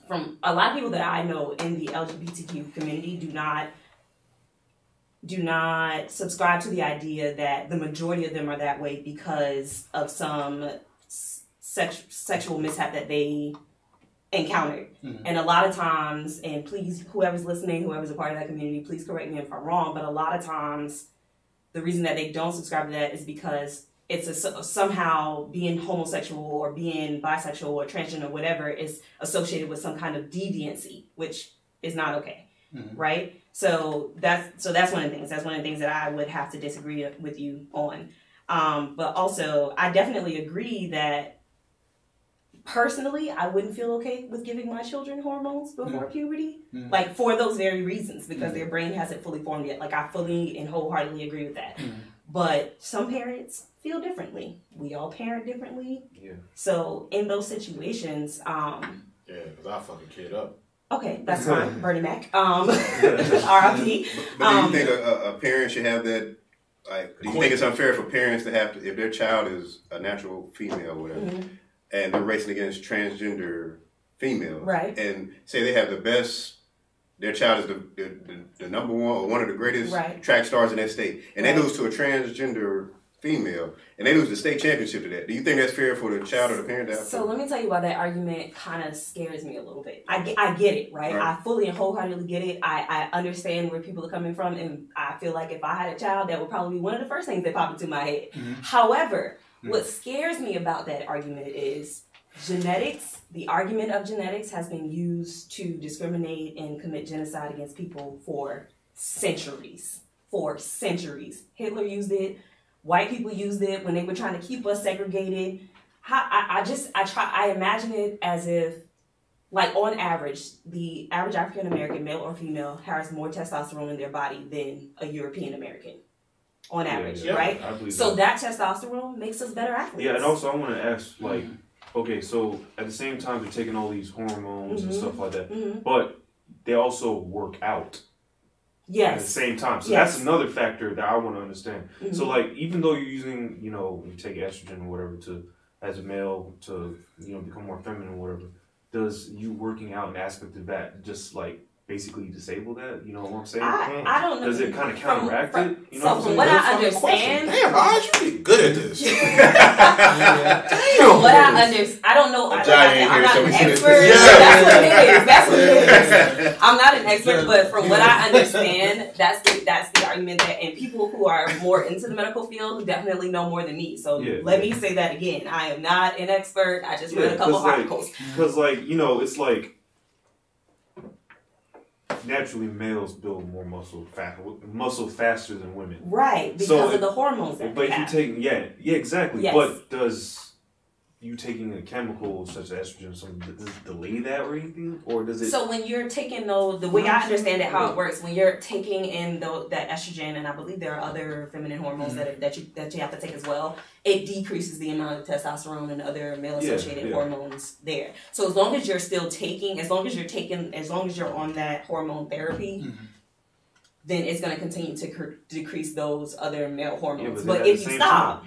that I know in the LGBTQ community do not subscribe to the idea that the majority of them are that way because of some sexual mishap that they encountered. Mm-hmm. And a lot of times, and please, whoever's listening, whoever's a part of that community, please correct me if I'm wrong, but a lot of times the reason that they don't subscribe to that is because it's somehow being homosexual or being bisexual or transgender or whatever is associated with some kind of deviancy, which is not okay. Mm-hmm. Right? So that's one of the things. That's one of the things that I would have to disagree with you on. But also, I definitely agree that personally, I wouldn't feel okay with giving my children hormones before puberty. Mm-hmm. Like, for those very reasons, because their brain hasn't fully formed yet. Like, I fully and wholeheartedly agree with that. Mm-hmm. But some parents feel differently. We all parent differently. Yeah. So, in those situations... yeah, because I fuck a kid up. Okay, that's fine. Bernie Mac. R.I.P. But do you think a parent should have that? Like, do you think it's unfair for parents to have to, if their child is a natural female or whatever, mm-hmm. and they're racing against transgender females, right? And say they have the best, their child is the number one or one of the greatest track stars in that state, and they lose to a transgender female, and they lose the state championship to that. Do you think that's fair for the child or the parent to have? So let me tell you why that argument kind of scares me a little bit. I get it, right? I fully and wholeheartedly get it. I understand where people are coming from, and I feel like if I had a child, that would probably be one of the first things that popped into my head. Mm-hmm. However, what scares me about that argument is genetics. The argument of genetics has been used to discriminate and commit genocide against people for centuries. Hitler used it. White people used it when they were trying to keep us segregated. I imagine it as if, like, on average, the average African American, male or female, has more testosterone in their body than a European American. On average, right? I believe so that testosterone makes us better athletes. Yeah, and also I want to ask, like, okay, so at the same time they're taking all these hormones and stuff like that, but they also work out. Yes. At the same time. So that's another factor that I want to understand. Mm-hmm. So, like, even though you're using, you take estrogen or whatever as a male to, become more feminine or whatever, does you working out an aspect of that just, like, basically disable that? You know what I'm saying? I don't know. Does it kind of counteract it? You know from what I understand... Damn, Raj, you be good at this. From what I understand... I don't know. I'm not an expert. That's what it is. I'm not an expert, but from what I understand, that's the argument that... And people who are more into the medical field definitely know more than me. So let me say that again. I am not an expert. I just read a couple articles. Because, like, it's like... Naturally, males build more muscle faster than women. Right, because of the hormones that they have. If you take, exactly. Yes. But does you taking a chemical such as estrogen, does it delay that or anything? Or does it... So when you're taking the way I understand it, how it works, when you're taking in that estrogen, and I believe there are other feminine hormones that you have to take as well, it decreases the amount of testosterone and other male-associated hormones there. So as long as you're still taking, as long as you're on that hormone therapy, then it's going to continue to decrease those other male hormones. But if you stop...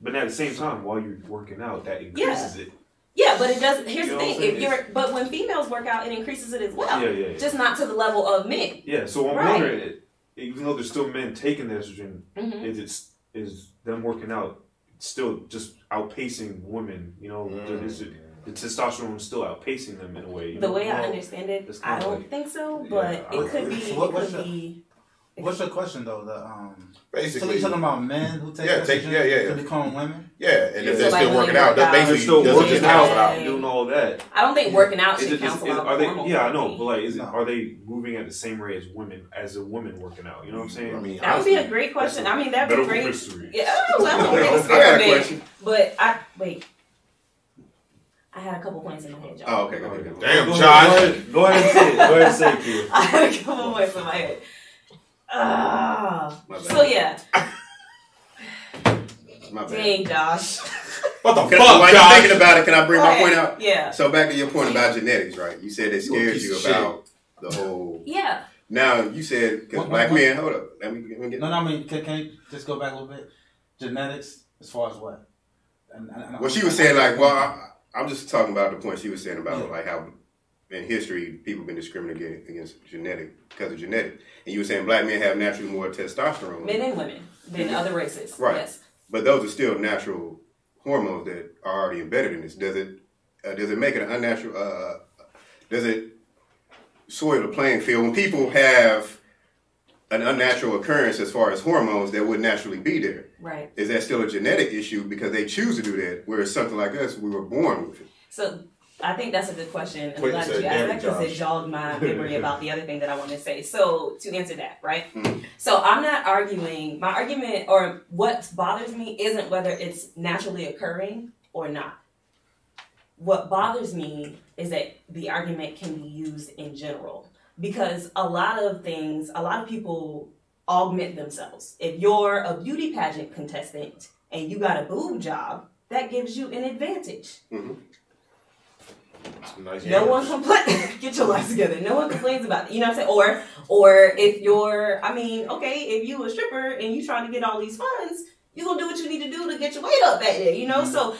But at the same time, while you're working out, that increases it. Yeah, but it doesn't. Here's the thing: but when females work out, it increases it as well. Just not to the level of men. Yeah. So I'm wondering, even though there's still men taking the estrogen, is them working out still just outpacing women? The testosterone is still outpacing them in a way. The way I understand it, I don't think so. But it could be. What's your question though? Basically, so you're talking about men who take estrogen to become women? Yeah, and if So they're like still when working they out, work that out, basically They're still doesn't working just out, cancel out. doing all that. I don't think working out Is should it just, cancel out. are they? hormone Yeah, I know, therapy. but like, is it? No. Are they moving at the same rate as a woman working out? You know what I'm saying? I mean, That would be a great question. I mean, that'd be medical great. mystery. Yeah, well, I got a experiment. question. But I had a couple points in my head, y'all. Oh, okay, go ahead. Damn, Go Josh. ahead, go ahead and say it. Go ahead and say it, kid. I had a couple points in my head. My bad. So yeah, My bad. dang, Josh. What the While fuck, you're Josh? thinking about it, can I bring my point out? Yeah. So back to your point about genetics, right? You said it scares piece you of shit. about the whole. Yeah. Now you said because What- black what- men. Hold up, let me get. No, I mean, can you just go back a little bit? Genetics, as far as what? Well, she was saying like, I'm just talking about the point she was saying about like how in history people have been discriminated against because of genetics, and you were saying black men have naturally more testosterone. Men and women than other races. Right. Yes. But those are still natural hormones that are already embedded in this. Does it make it an unnatural? Does it soil the playing field when people have an unnatural occurrence as far as hormones that would naturally be there? Right. Is that still a genetic issue because they choose to do that? Whereas something like us, we were born with it. So I think that's a good question. I'm Wait, glad so that you asked damn that because it Josh. jogged my memory about the other thing that I wanted to say. So to answer that, right? Mhm. So I'm not arguing. My argument or what bothers me isn't whether it's naturally occurring or not. What bothers me is that the argument can be used in general because a lot of people augment themselves. If you're a beauty pageant contestant and you got a boob job, that gives you an advantage. Mhm. Nice No one complains. Get your life together. No one complains about it. You know what I'm saying? Or if you're, if you a stripper and you trying to get all these funds, you're gonna do what you need to do to get your weight up back there. You know, so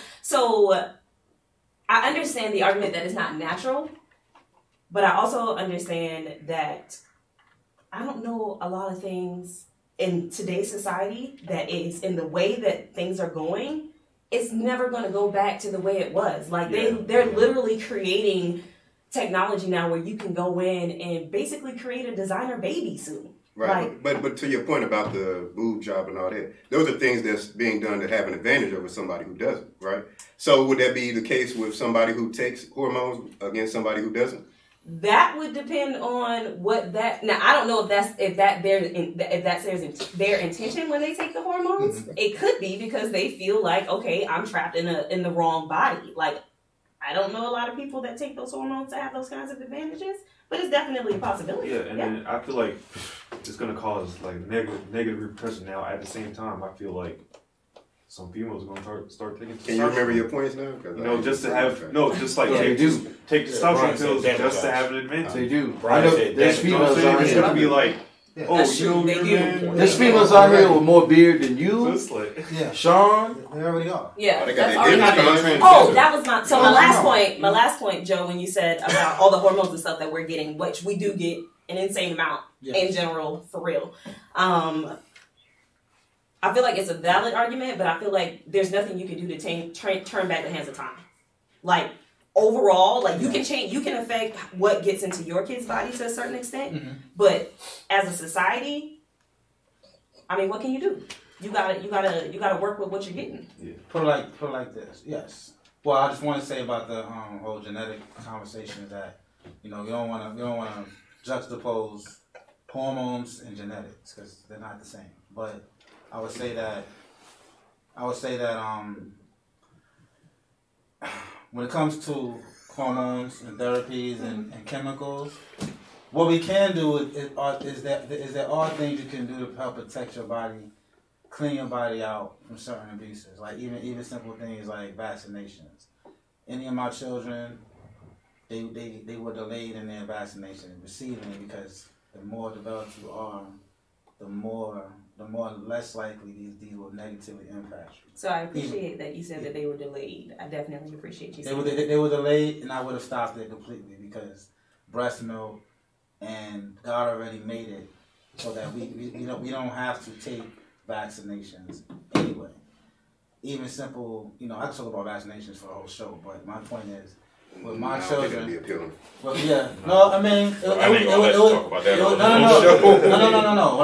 I understand the argument that it's not natural, but I also understand that I don't know a lot of things in today's society that is in the way that things are going. It's never going to go back to the way it was. Like they're literally creating technology now where you can go in and basically create a designer baby suit. Right, but to your point about the boob job and all that, those are things that's being done to have an advantage over somebody who doesn't, right? So would that be the case with somebody who takes hormones against somebody who doesn't? That would depend on what that. Now I don't know if that's their intention when they take the hormones. Mm-hmm. It could be because they feel like, okay, I'm trapped in the wrong body. Like I don't know a lot of people that take those hormones to have those kinds of advantages, but it's definitely a possibility. Yeah, and then I feel like it's gonna cause like negative repercussion. Now at the same time, I feel like some females are gonna start taking. Can you remember your points now? Just to have take testosterone pills just to have an advantage. They do. Brian said There's females out It's here. gonna be like, That's true, they do. There's females out here with more beard than you, Just like, Sean. They already are. Yeah, they got that's their already dick happening. done. Oh, that was my last no. point. My last point, Joe, when you said about all the hormones and stuff that we're getting, which we do get an insane amount in general, for real. I feel like it's a valid argument, but I feel like there's nothing you can do to turn back the hands of time. Like overall, like you can affect what gets into your kid's body to a certain extent, but as a society, I mean, what can you do? You gotta work with what you're getting. yeah. Put it like this. Yes. Well, I just want to say about the whole genetic conversation is that you don't want to juxtapose hormones and genetics because they're not the same. But I would say that when it comes to hormones and therapies and chemicals, what we can do is there are things you can do to help protect your body, clean your body out from certain abuses, like even simple things like vaccinations. Any of my children, they were delayed in their vaccination, receiving it, because the more developed you are, the more less likely these will negatively impact you. So I appreciate that you said that they were delayed. I definitely appreciate you saying They were delayed, and I would have stopped it completely because breast milk and God already made it so that we don't have to take vaccinations anyway. Even simple, I can talk about vaccinations for the whole show, but my point is, with my I don't think children. it'd be appealing. Well, yeah. No, I mean, I ain't gonna let you talk about that. No.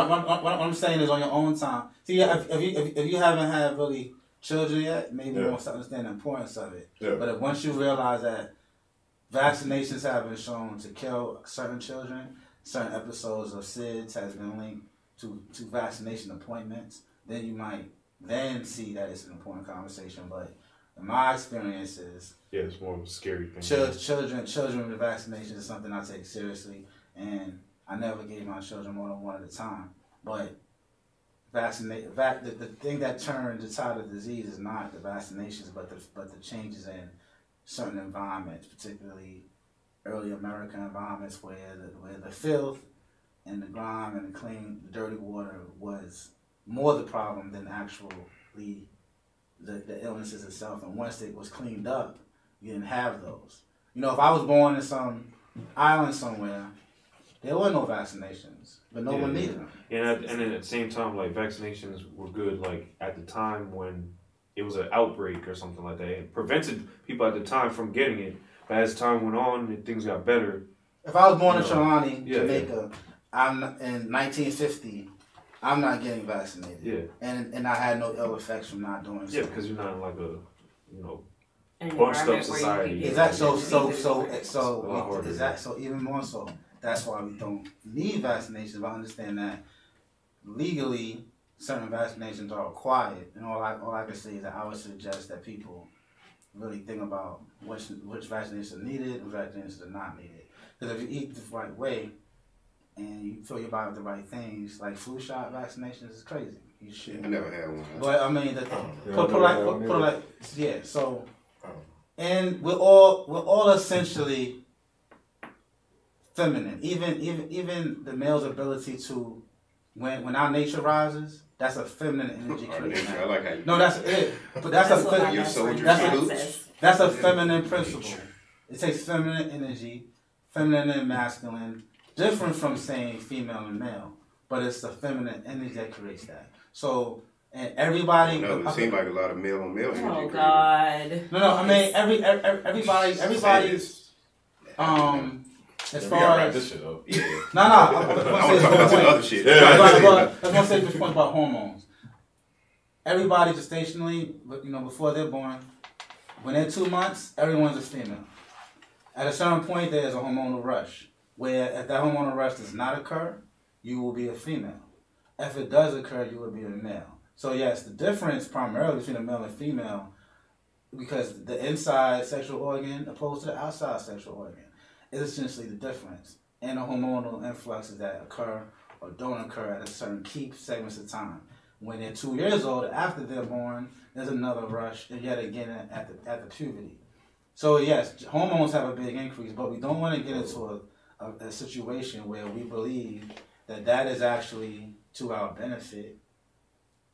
What I'm saying is on your own time. See, if you haven't had really children yet, maybe you won't understand the importance of it. Yeah. But once you realize that vaccinations have been shown to kill certain children, certain episodes of SIDS has been linked to vaccination appointments, then you might then see that it's an important conversation. But in my experiences, it's more of a scary thing. Children with vaccinations is something I take seriously, and I never gave my children more than one at a time. But the thing that turned the tide of disease is not the vaccinations, but the changes in certain environments, particularly early American environments where the filth and the grime and the dirty water was more the problem than actually the illnesses itself. And once it was cleaned up, you didn't have those. You know, if I was born in some island somewhere, there were no vaccinations, but no one needed them. And at the same time, like, vaccinations were good, like, at the time when it was an outbreak or something like that. It prevented people at the time from getting it. But as time went on and things got better. If I was born in Trelawney, Jamaica, I'm in 1950, I'm not getting vaccinated. Yeah. And I had no ill effects from not doing so. Yeah, because you're not in like a, An bunched up environment where society. you can Is get that so even more so? That's why we don't need vaccinations. But I understand that legally certain vaccinations are required, and all I can say is that I would suggest that people really think about which vaccinations are needed and vaccinations are not needed. Because if you eat the right way and you fill your body with the right things, like flu shot vaccinations is crazy. You should. I never had one. But I mean, So, and we're all essentially feminine. Even the male's ability to, when our nature rises, that's a feminine energy creation. I like how you. No, that's it. But that's a feminine principle. It takes feminine energy, feminine and masculine, different from saying female and male, but it's the feminine energy that creates that. So, and everybody. No, it seems like a lot of male on male energy. Oh God. No. I mean, everybody. As far as this shit up. Yeah. No. I want to say this point. Other shit. I want to say this point about hormones. Everybody gestationally, before they're born, when they're 2 months, everyone's a female. At a certain point, there's a hormonal rush, where if that hormonal rush does not occur, you will be a female. If it does occur, you will be a male. So yes, the difference primarily between a male and female, because the inside sexual organ opposed to the outside sexual organ, is essentially the difference in the hormonal influxes that occur or don't occur at a certain key segments of time. When they're 2 years old, after they're born, there's another rush, and yet again at the puberty. So yes, hormones have a big increase, but we don't want to get into a situation where we believe that is actually to our benefit,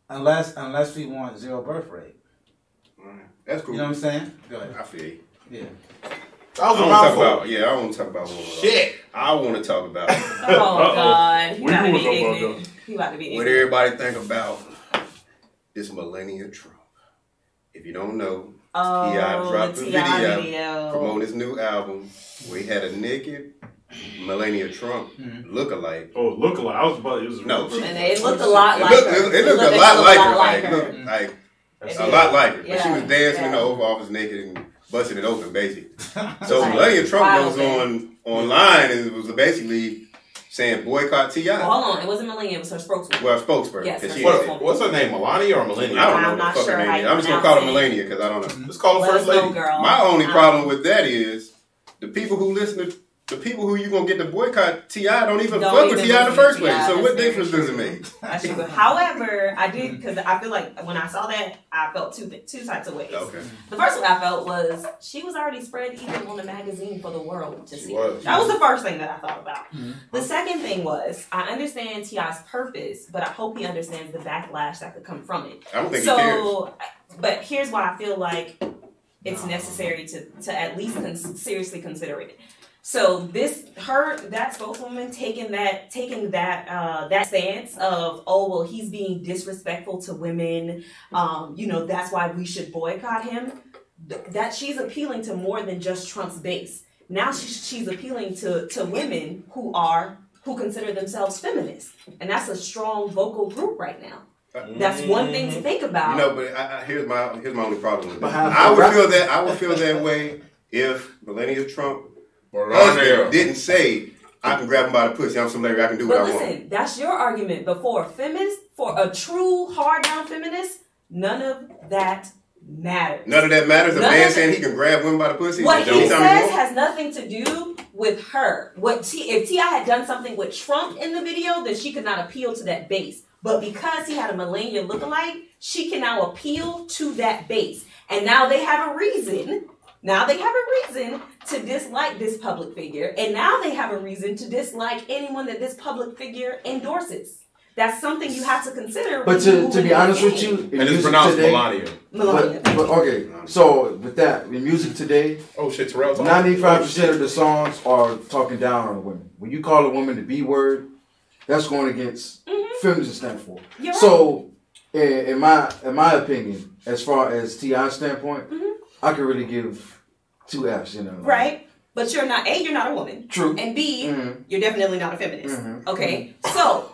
unless we want zero birth rate. That's cool. You know what I'm saying? Go ahead. I feel you. Yeah. I want to talk about shit. I want to talk about. Oh God, he about to be ignorant. He about to be ignorant. What everybody think about this Melania Trump? If you don't know, T.I. dropped a video promoting his new album where he had a naked Melania Trump lookalike. Oh, lookalike! I was about. It was no, and it looked a lot like her. It looked a lot like her. Like a lot like her. But she was dancing in the Oval Office naked and busting it open, basically. So Melania Trump goes online and was basically saying boycott T.I. Well, hold on, it wasn't Melania, it was her spokesperson. Well, spokesperson. Yes, what's her name, Melania or Melania? I don't know what the fuck her name is. I'm just going to call her Melania because I don't know. Let's call her First Lady. My only problem with that is the people who listen to the people who you gonna get to boycott T.I. don't even fuck with T.I. in the first place. So what difference does it make? However, I did, because I feel like when I saw that, I felt two types of ways. Okay. The first one I felt was she was already spread even on the magazine for the world to see. Was. That was the first thing that I thought about. Mm-hmm. The second thing was, I understand T.I.'s purpose, but I hope he understands the backlash that could come from it. I don't think he cares. But here's why I feel like it's necessary to at least seriously consider it. So that spokeswoman taking that stance of, oh well, he's being disrespectful to women, that's why we should boycott him. that she's appealing to more than just Trump's base. Now she's appealing to women who consider themselves feminists, and that's a strong vocal group right now. That's one thing to think about. But here's my only problem with that. I would feel that way if Melania Trump didn't say, I can grab him by the pussy, I'm some lady, I can do what I want. But listen, that's your argument. But for a true hard down feminist, none of that matters. None of that matters? A man saying he can grab women by the pussy? What he says has nothing to do with her. If T.I. had done something with Trump in the video, then she could not appeal to that base. But because he had a Melania lookalike, she can now appeal to that base. And now they have a reason. To dislike this public figure. And now they have a reason to dislike anyone that this public figure endorses. That's something you have to consider. But to be honest with you, and it's pronounced Melania. But okay, so with that, in music today, 95% of the songs are talking down on women. When you call a woman the B word, that's going against feminism stand for. You're right. So, in my opinion, as far as T.I.'s standpoint, I could really give 2 F's. Right. But you're not a woman. True. And B, you're definitely not a feminist. Okay? So,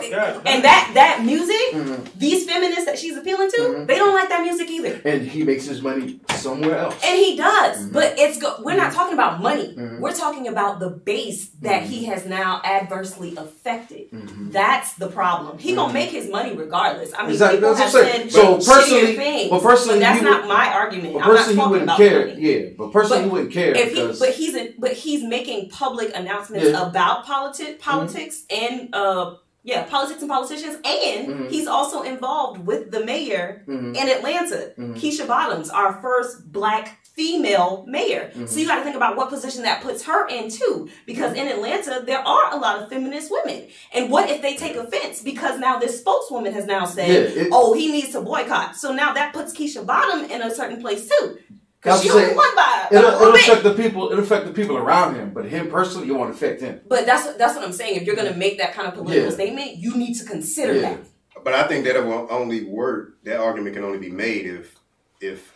and that music, these feminists that she's appealing to, they don't like that music either. And he makes his money somewhere else. And he does. But we're not talking about money. We're talking about the base that he has now adversely affected. That's the problem. He gonna make his money regardless. I mean, people have said shittier things, but that's not my argument. I'm not talking about money. Yeah, but personally, he wouldn't care. But he's making public announcements about politics and politics and politicians, and he's also involved with the mayor in Atlanta, Keisha Bottoms, our first black female mayor. So you got to think about what position that puts her in too, because in Atlanta there are a lot of feminist women. And what if they take offense because now this spokeswoman has now said, he needs to boycott. So now that puts Keisha Bottom in a certain place too. Because she only won by it'll affect the people. It'll affect the people around him, but him personally, you won't affect him. But that's what I'm saying. If you're going to make that kind of political statement, you need to consider that. But I think that it will only work. That argument can only be made if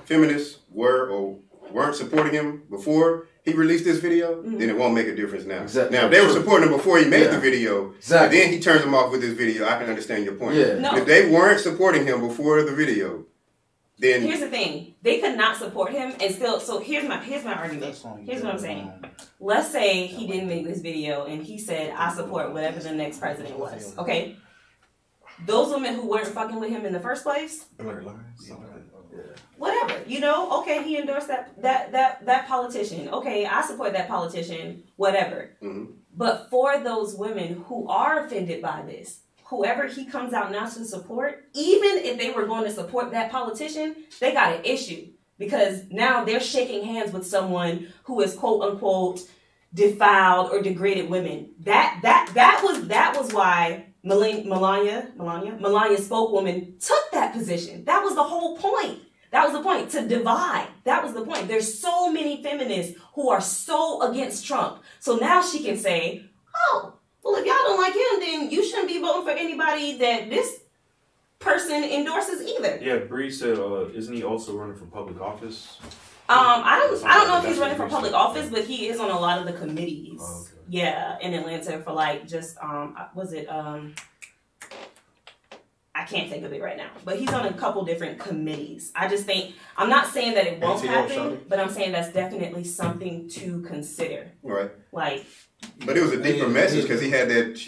feminists were or weren't supporting him before he released this video, then it won't make a difference now. Exactly. Now, if they were supporting him before he made the video, and then he turns them off with this video, I can understand your point. Yeah. No. If they weren't supporting him before the video, then here's the thing: they could not support him and still. So here's my argument. Here's what I'm saying. Let's say he didn't make this video and he said, "I support whatever the next president was." Okay, those women who weren't fucking with him in the first place, whatever, okay, he endorsed that politician. Okay, I support that politician. Whatever. But for those women who are offended by this, whoever he comes out now to support, even if they were going to support that politician, they got an issue. Because now they're shaking hands with someone who is quote unquote defiled or degraded women. That was why Melania's spokeswoman took that position. That was the whole point. That was the point, to divide. That was the point. There's so many feminists who are so against Trump. So now she can say, well, if y'all don't like him, then you shouldn't be voting for anybody that this person endorses either. Yeah, Bree said, isn't he also running for public office? I don't know if he's running for public office, but he is on a lot of the committees. Oh, okay. Yeah, in Atlanta for I can't think of it right now, but he's on a couple different committees. I'm not saying that it won't happen, but I'm saying that's definitely something to consider. Right. But it was a deeper message because she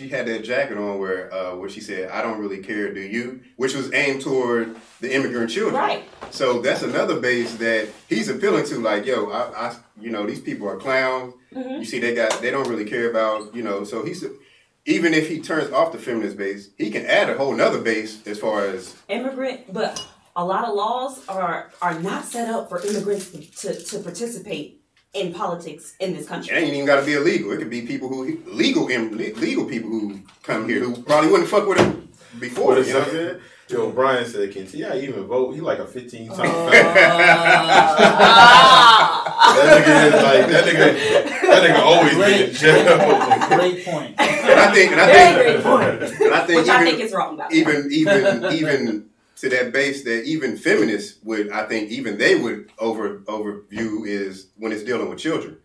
had that jacket on where she said, "I don't really care, do you?" Which was aimed toward the immigrant children. Right. So that's another base that he's appealing to. Like, these people are clowns. You see, they don't really care about, So even if he turns off the feminist base, he can add a whole nother base as far as immigrant. But a lot of laws are not set up for immigrants to participate in politics in this country. It ain't even got to be illegal. It could be people legal people who come here who probably wouldn't fuck with him before. You know what I'm saying? Joe Bryan said, "Can T.I. even vote?" He like a 15-time. That nigga always been in jail. Great point. I think Which I think is wrong. Even to that base that even feminists would, I think, even they would overview is when it's dealing with children.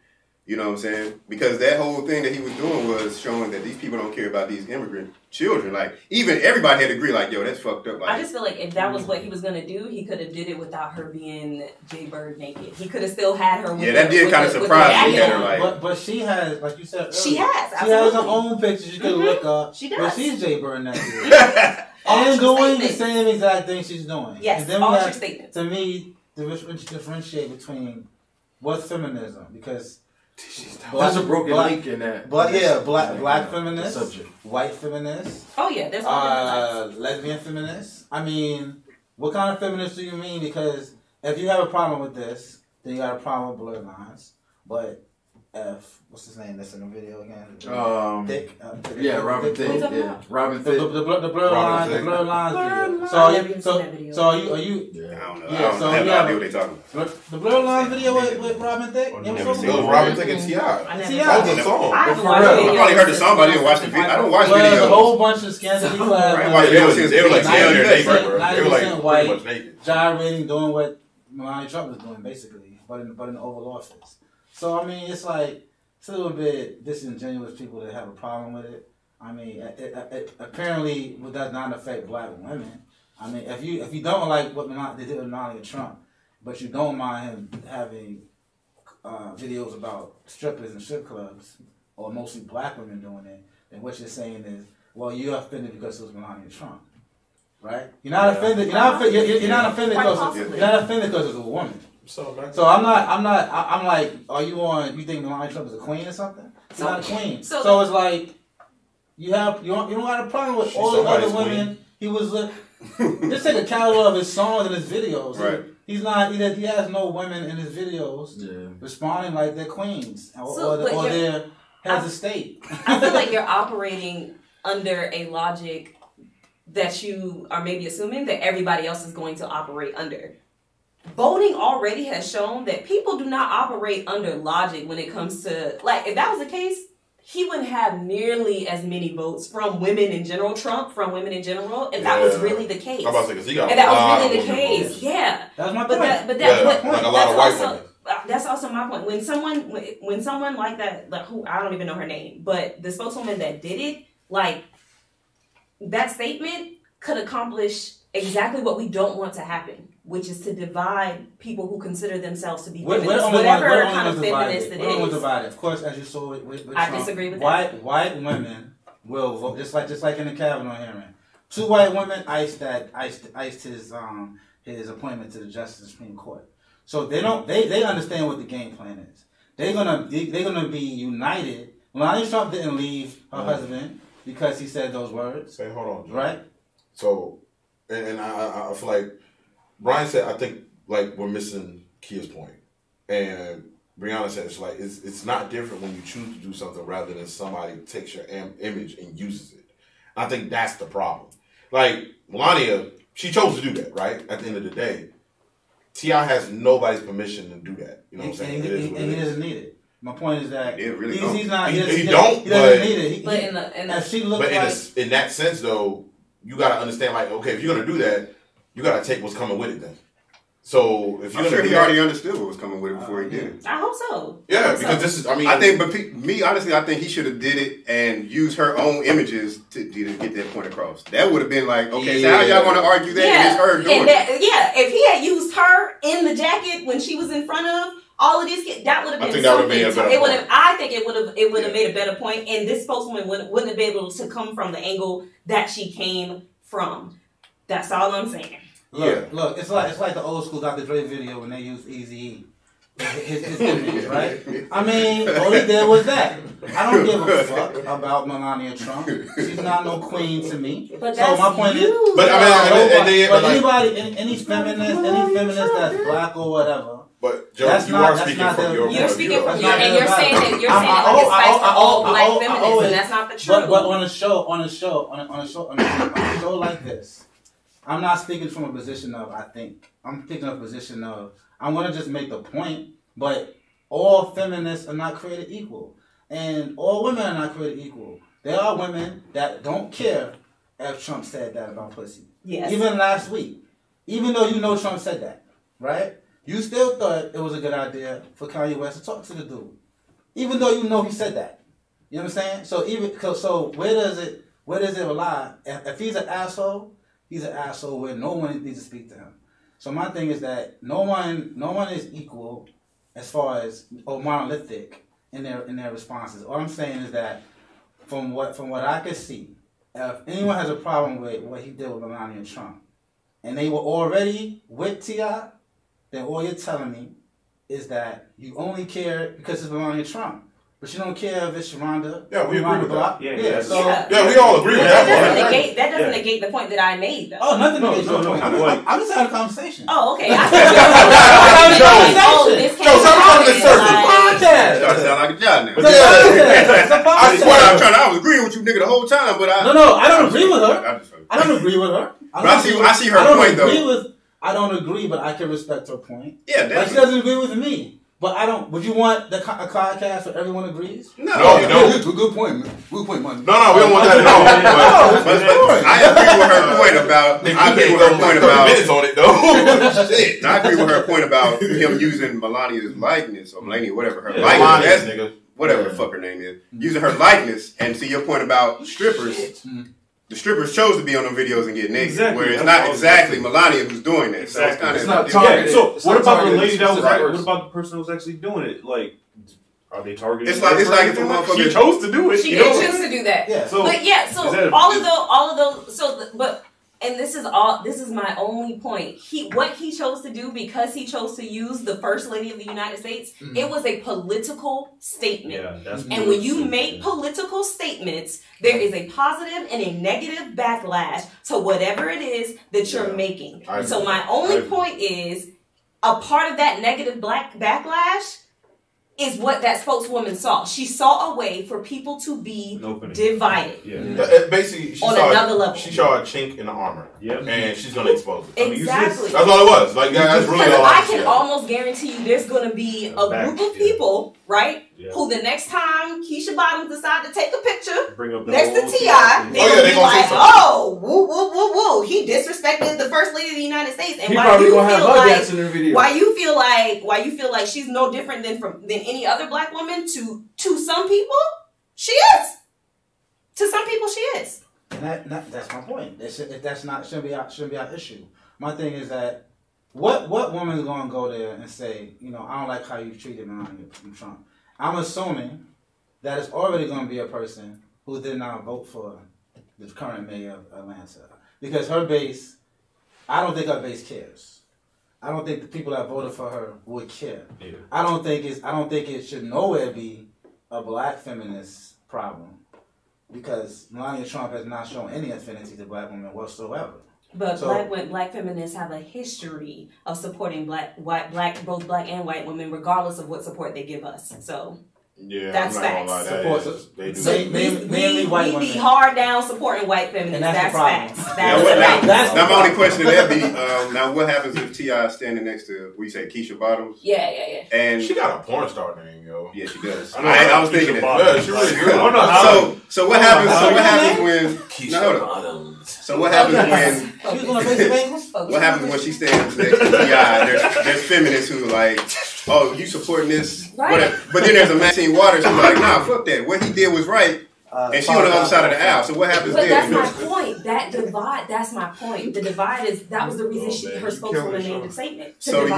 You know what I'm saying? Because that whole thing that he was doing was showing that these people don't care about these immigrant children. Like, even everybody had to agree, like, yo, that's fucked up. Like, I just feel like if that was what he was going to do, he could have did it without her being Jay Bird naked. He could have still had her with that did kind of surprise me. But she has, like you said earlier, she has her own pictures you can look up. She does. But she's Jay Bird naked. And doing the same exact thing she's doing. Yes, and then ultra statements. To me, differentiate between what's feminism, because there's a broken link in that. But black feminists, white feminists. Oh yeah, there's lesbian feminists. I mean, what kind of feminists do you mean? Because if you have a problem with this, then you got a problem with blurred lines. But what's his name that's in the video again? Dick. Robin Thicke. Yeah, Robin Thicke. The blurred lines video. So are you? Yeah, I don't know. Yeah, I have no idea what they talking about. The blurred lines video with Robin Thicke. Robin Thicke and T.I. That was the song. I probably heard the song, but I didn't watch the video. I don't watch videos. There's a whole bunch of scandally clad. They were like white, pretty much naked, gyrating, doing what Melania Trump was doing, basically, but in the Oval Office. So I mean, it's like it's a little bit disingenuous people that have a problem with it. I mean, it apparently it does not affect black women. I mean, if you don't like what they did with Melania Trump, but you don't mind him having videos about strippers and strip clubs, or mostly black women doing it, then what you're saying is, well, you're offended because it was Melania Trump, right? You're not offended. You're not offended because it's a woman. So I'm like, are you on? You think Melania Trump is a queen or something? She's not a queen. So it's like you don't have a problem with all the other women. Queen. He was just take a catalog of his songs and his videos. Right. He's not. He has no women in his videos responding like they're queens or they're heads of state. I feel like you're operating under a logic that you are maybe assuming that everybody else is going to operate under. Voting already has shown that people do not operate under logic when it comes to, like, if that was the case, he wouldn't have nearly as many votes from women in general, Trump from women in general, if that was really the case. I'm about to say, 'cause he got if that was really the case, votes. That's my point. Like a lot of white women. That's also my point. When someone like that, like who I don't even know her name, but the spokeswoman that did it, like that statement could accomplish exactly what we don't want to happen, which is to divide people who consider themselves to be feminists, whatever kind of feminist it is. Divided. Of course, as you saw with I Trump, disagree with that. White women will vote just like in the Kavanaugh hearing. 2 white women iced his appointment to the Justice of the Supreme Court. So they understand what the game plan is. They're gonna be united. Melania Trump didn't leave her husband because he said those words. Say, hold on, John. Right? So, and I feel like Brian said, I think like we're missing Kia's point, and Brianna said it's not different when you choose to do something rather than somebody takes your image and uses it. I think that's the problem. Like Melania, she chose to do that, right? At the end of the day, T.I. has nobody's permission to do that. You know what I'm saying? And he doesn't need it. My point is that he's not. He doesn't need it. In that sense, though, you got to understand, like, okay, if you're gonna do that, you got to take what's coming with it. Then, so if you're I'm sure he already understood what was coming with it before he did it. I hope so. Yeah, because this is. I think, but me honestly, I think he should have did it and used her own images to get that point across. That would have been like, okay, so how y'all want to argue that? Yeah, it's her doing if he had used her in the jacket when she was in front of all of these, that would have been something. I think it would have made a better point, and this spokeswoman wouldn't have been able to come from the angle that she came from. That's all I'm saying. Look, it's like the old school Dr. Dre video when they used Eazy-E. His image, right? I mean, all he did was that. I don't give a fuck about Melania Trump. She's not no queen to me. But so my point is, any feminist that's black or whatever. But Joe, you're speaking from your and you're saying that it's like all black feminists, and that's not the truth. But on a show like this, I'm not speaking from a position of I think. I'm taking a position of I'm going to just make the point, but all feminists are not created equal. And all women are not created equal. There are women that don't care if Trump said that about pussy. Yes. Even last week. even though you know Trump said that, right? You still thought it was a good idea for Kanye West to talk to the dude, even though you know he said that. You know what I'm saying? So where does it lie? If he's an asshole, he's an asshole where no one needs to speak to him. So my thing is that no one is equal as far as or monolithic in their responses. All I'm saying is that from what I can see, if anyone has a problem with what he did with Melania Trump, and they were already with T.I., then all you're telling me is that you only care because it's Melania Trump. But you don't care if it's Sharonda. Yeah, we agree with that. Yeah, we all agree with that. That doesn't negate the point that I made, though. Oh, nothing negates your point. I'm just having a conversation. Oh, okay. Sound like a job now. I was agreeing with you, nigga, the whole time, but I don't agree with her. I don't agree with her. But I see her point, though. I don't agree, but I can respect her point. Yeah, like she doesn't agree with me. But I don't. Would you want a podcast where everyone agrees? No, you don't. Good point, man. Good point, man. No, we don't want that at all. I agree with her point about. I agree with her point about. Minutes on it though. Shit. I agree with her point about him using Melania's likeness or Melania, whatever her likeness, nigga. Whatever the fuck her name is, using her likeness, and to your point about strippers. The strippers chose to be on them videos and get naked, where it's not exactly Melania who's doing it. So it's kind of not targeted. So what about the lady that was? What about the person who was actually doing it? Like, are they targeted? It's like if a motherfucker she chose to do it. She did choose to do that. Yeah. So, but yeah, so all of those. So, but. And this is my only point. What he chose to do, because he chose to use the First Lady of the United States, it was a political statement. Yeah, and when you make political statements, there is a positive and a negative backlash to whatever it is that you're making. So my only point is, a part of that negative backlash is what that spokeswoman saw. She saw a way for people to be divided. Basically, she on another level. She saw a chink in the armor. And she's going to expose it. Exactly. That's all it was. Like, that's really all I can almost guarantee you there's going to be a group of people, right, who the next time Keisha Bottoms decide to take a picture next to T.I., they're going to be like, oh, woo, woo, woo, woo. He disrespected the First Lady of the United States. And why you feel like she's no different than any other black woman to some people, she is. To some people, she is. And that's my point. Shouldn't be our issue. My thing is that what woman is going to go there and say, I don't like how you treated Melania Trump. I'm assuming that it's already going to be a person who did not vote for the current mayor of Atlanta, because her base, I don't think her base cares. I don't think the people that voted for her would care. Yeah. I don't think it should nowhere be a black feminist problem, because Melania Trump has not shown any affinity to black women whatsoever. But black feminists have a history of supporting both black and white women, regardless of what support they give us. So that's facts. Mainly white women. We be hard down supporting white feminists. That's facts. Now my only question to that be, now what happens if T.I. standing next to, what you say, Keisha Bottoms? Yeah. And she got a porn star name, yo. Yeah, she does. I was thinking that. Yeah, she really good. So what happens when Keisha Bottoms? So what happens when what happens when she stands next to T.I.? There's feminists who like, oh, you supporting this? Right. Whatever. But then there's a Maxine Waters who's like, nah, fuck that. What he did was right. And she on the other side of the aisle. So what happens there? That's my point. That divide. That's my point. The divide is that was the reason her spokeswoman made the statement. So do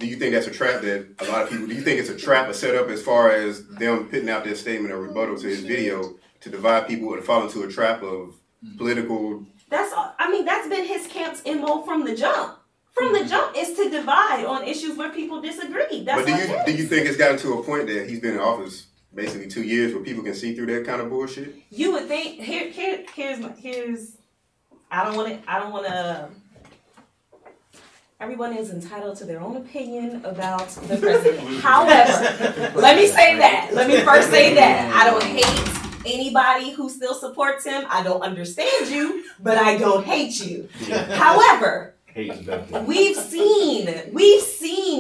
you think that's a trap that a lot of people? Do you think it's a trap, a setup as far as them putting out their statement or rebuttal to his video to divide people and fall into a trap of political? That's been his camp's MO from the jump. From the jump is to divide on issues where people disagree. That's do you think it's gotten to a point that he's been in office basically 2 years where people can see through that kind of bullshit? You would think here's I don't want to. Everyone is entitled to their own opinion about the president. However, let me say that. Let me first say that I don't hate anybody who still supports him. I don't understand you, but I don't hate you. However, we've seen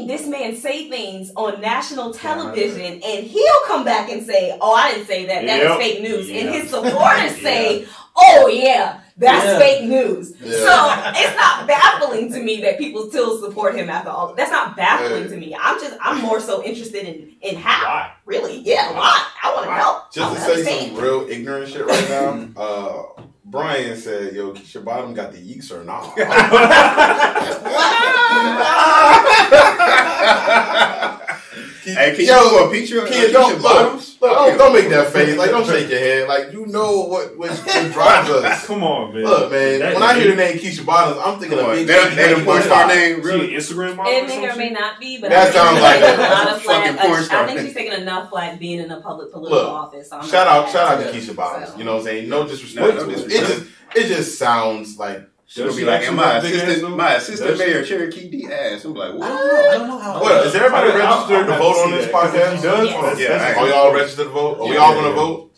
this man say things on national television, and he'll come back and say, "Oh, I didn't say that. That was fake news." And his supporters say, "Oh yeah, That's fake news. So it's not baffling to me that people still support him after all. That's not baffling to me. I'm more so interested in how. Why? Really? Yeah, why? I want to know. Just to say some real ignorant shit right now. Brian said, "Yo, Keisha Bottom got the yeeks or not?" Hey, can you go a picture of Keisha Bottoms? Don't make that face. Like, don't shake your head. Like, you know what drives us. Come on, man. Look, man. When I hear the name Keisha Bottoms, I'm thinking of big. They the porn star name, really? Instagram model. It may or may not be, but that sounds like a lot of fucking porn star. I think she's taking enough flack being in a public political office. So shout out to Keisha Bottoms. You know what I'm saying? No disrespect. It just sounds like. She'll be like, my assistant mayor, Cherokee D ass. I'm like, what? I don't know how. What, is everybody registered to vote on this podcast? She does? Yeah. Are y'all registered to vote? Are we all going to vote?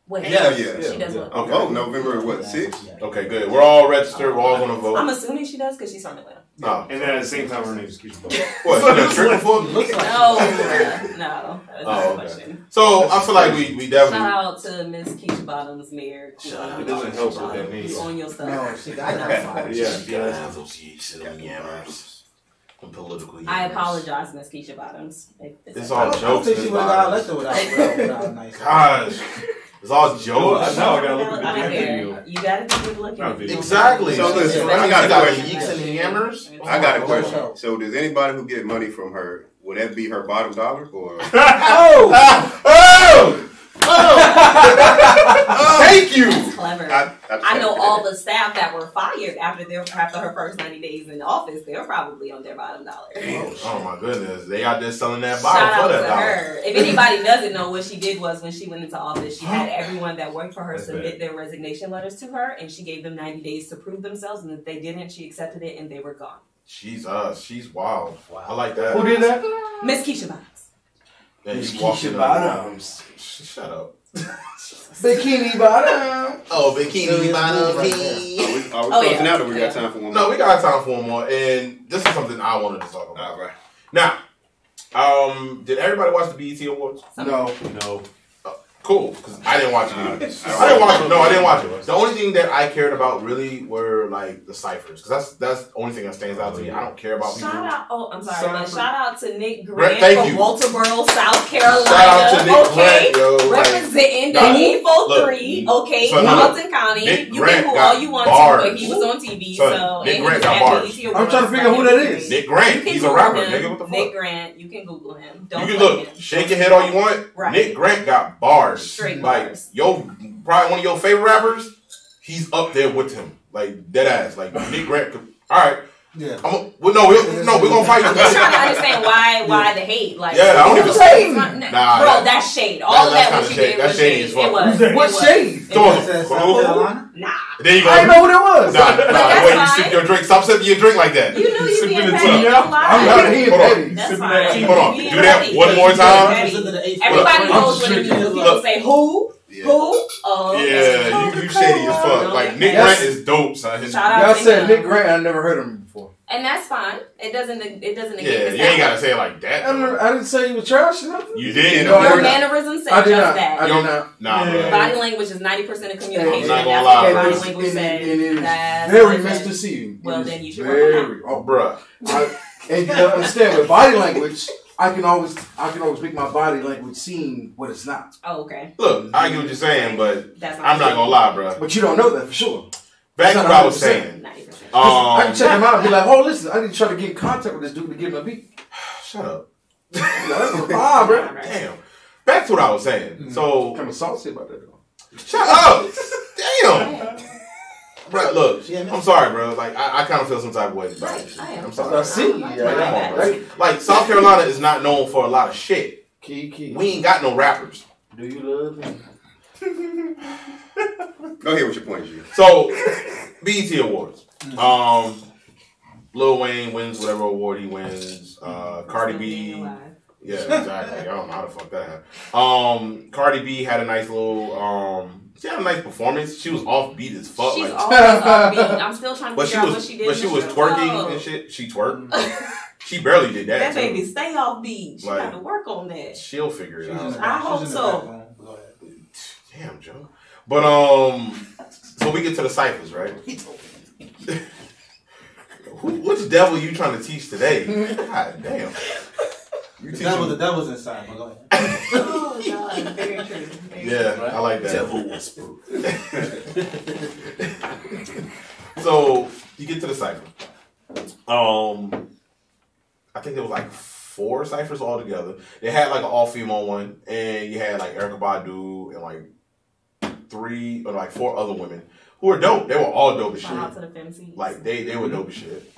Wait, yeah. She does what? Okay. Oh, November 6th? Okay, good. We're all registered. We're all going to vote. I'm assuming she does because she's from Atlanta. No. And then at the same time, her name is Keisha Bottoms. What? She done tricked before? No. That was Oh, my okay. question. So I feel like we definitely. Shout out to Miss Keisha Bottoms, Mayor. It doesn't help with that name. You on your stuff. No, she got that. Political. I apologize, Miss Keisha Bottoms. It's all I don't jokes. think she would have got elected without a nice. Gosh. It's all jokes. Now I gotta look at the video. You gotta be good looking. Exactly. So listen, I I got a question. Yeeks and hammers. I got a question. So does anybody who get money from her, would that be her bottom dollar? Or? Thank you. That's clever. I know all the staff that were fired after her first 90 days in office. They're probably on their bottom dollar. Oh my goodness, they out there selling that Shout bottle out for to that dollar. her. If anybody doesn't know, what she did was when she went into office, she had everyone that worked for her submit their resignation letters to her, and she gave them 90 days to prove themselves. And if they didn't, she accepted it, and they were gone. She's wild. I like that. Who did that? Miss Keisha Bottoms. Miss Keisha Bottoms. Shut up. Bikini Bottom. Oh, Bikini Bottom. Are we closing out or we got time for one more? No, we got time for one more. And this is something I wanted to talk about. All right. Now, did everybody watch the BET Awards? No. Cool, because I didn't watch it either. I didn't watch it. The only thing that I cared about really were like the ciphers, because that's the only thing that stands out to me. I don't care about people. Shout out to Nick Grant Thank from you. Walterboro, South Carolina. Shout out to Nick Grant, yo. Representing the E43, Hamilton County. Nick You Grant can got all you want bars. to, but he was on TV, Son, Nick Grant got bars. I'm trying to figure out who that is. Nick Grant, he's a rapper, nigga. What the fuck? Nick Grant, you can Google him. Don't You can look, shake your head all you want. Right. Nick Grant got bars. Straight like, bars. Yo, probably one of your favorite rappers, he's up there with him. Like, dead ass. Like, Nick Grant could, alright. Yeah. We're gonna fight. I'm just trying to understand why the hate. Like, yeah, I don't even shade. Bro, that's shade. All of that what she did was shade. It was. What shade? Nah. There you go. I didn't know who that was. Nah, the way you sip your drink. Stop sipping your drink like that. You knew you being petty. I'm not here. That's fine. Hold on. Do that one more time. Everybody knows when people say who. Yeah. Who? Oh, yeah, you shady as fuck. Like, Nick Grant is dope, son. Y'all said Nick Grant, I never heard of him before. And that's fine. It doesn't negate yeah, you ain't gotta say it like that. I didn't say you were trash or nothing. You did. Your mannerisms say just that. I did not. Nah, bro. Body language is 90% of communication. I'm not And gonna that's lie, what bro. body language says. It is That's very what it says. misdeceiving. Well, then you should work on that. Oh, bruh. And you gotta understand, with body language, I can always make my body language seem what it's not. Oh, okay. Look, I get what you're saying, but I'm not true. gonna lie, bro. But you don't know that for sure. Back to what I was saying. 90%. I can check him out and be like, oh, listen, I need to try to get in contact with this dude to give him a beat. Shut up. That's a vibe, bro. Damn. Back to what I was saying. So, kind of salty about that, though. Shut up. Damn. Bro, look, I'm sorry, bro. Like, I kind of feel some type of way about this shit. I'm sorry. I see. Like, come on, bro. Like, South Carolina is not known for a lot of shit. Key. We ain't got no rappers. Do you love me? Go ahead with your point, G. So, BET Awards. Lil Wayne wins whatever award he wins. Cardi B. Yeah, exactly. I don't know how the fuck that happened. Cardi B had a nice little she had a nice performance. She was offbeat as fuck. She's like, always offbeat. I'm still trying to figure out what she did. But she was twerking and shit. She twerked. She barely did that. That baby stay offbeat. She like, got to work on that. She'll figure it out. I hope so. Damn, Joe. But So we get to the ciphers, right? Which devil you trying to teach today? God damn. The devil's inside, but go ahead. Oh, God. Very true. Yeah, true. I like that. Devil whisper. So you get to the cipher. I think there was like 4 ciphers all together. They had like an all-female one, and you had like Erykah Badu and like 3 or like 4 other women who were dope. They were all dope as shit. Shout out to the FMCs. Like they were dope as shit.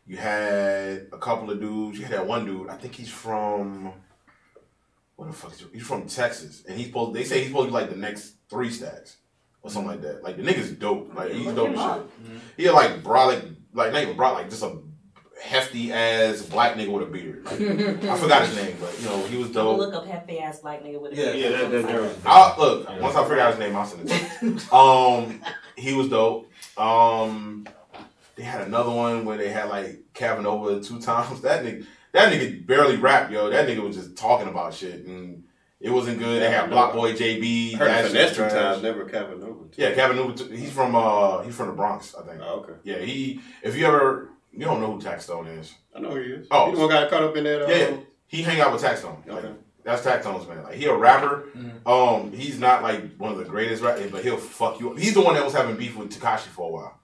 You had a couple of dudes. You had that one dude. I think he's from what the fuck is he? He's from Texas, and they say he's supposed to be like the next 3 Stacks or something like that. Like the nigga's dope. Like he's dope as shit. He had like brolic, like not even brolic, like just a hefty ass black nigga with a beard. Like, I forgot his name, but you know he was dope. Look up hefty ass black nigga with a beard. Yeah, look, once I figure out his name, I'll send it to you. He was dope. They had another one where they had like Cavanova 2 times. That nigga barely rapped, yo. That nigga was just talking about shit, and it wasn't good. They had Block Boy JB. Heard Finesse 2 times, never Cavanova. Yeah, Cavanova. He's from the Bronx, I think. Oh, okay. Yeah, if you don't know who Taxstone is. I know who he is. Oh, he the one got caught up in that. Yeah, he hang out with Taxstone. Okay. Like, that's Taxstone's man. Like he a rapper. Mm-hmm. He's not like one of the greatest rappers, but he'll fuck you up. He's the one that was having beef with Tekashi for a while.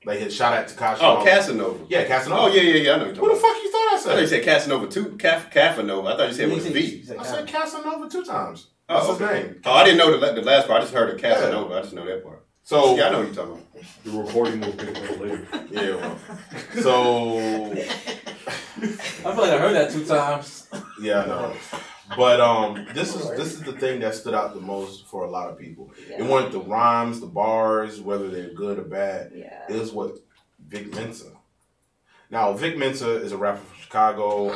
Like his shot at Tekashi. Oh, Casanova. Yeah, Casanova. Oh yeah. I know. Who the fuck you thought I said? I thought you said Casanova 2. Cafanova. I thought you said it was V. I said Casanova 2 times. That's his name. Oh, I didn't know the last part. I just heard of Casanova. Yeah. I just know that part. So yeah, I know what you're talking about. The recording will pick up later. Yeah. Well. So I feel like I heard that 2 times. Yeah, I know. But this is the thing that stood out the most for a lot of people. Yeah. It wasn't the rhymes, the bars, whether they're good or bad. Yeah. It was what Vic Mensa. Now Vic Mensa is a rapper from Chicago.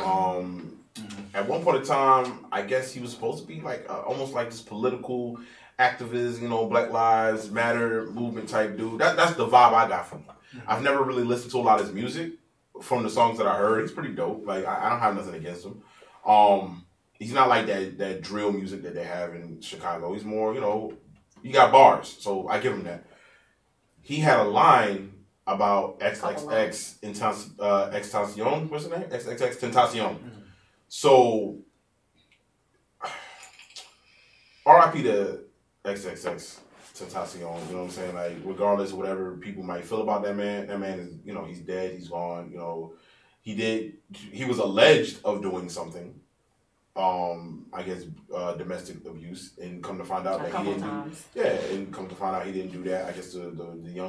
At one point in time, I guess he was supposed to be like almost like this political activist, you know, Black Lives Matter movement type dude. That's the vibe I got from him. I've never really listened to a lot of his music. From the songs that I heard, he's pretty dope. Like I don't have nothing against him. He's not like that drill music that they have in Chicago. He's more, you know, you got bars, so I give him that. He had a line about XXX Tentacion. What's the name? XXX Tentacion. Mm-hmm. So, R.I.P. to XXX Tentacion. You know what I'm saying? Like, regardless of whatever people might feel about that man is, you know, he's dead. He's gone. You know, he was alleged of doing something. I guess domestic abuse, and come to find out that he didn't he didn't do that. I guess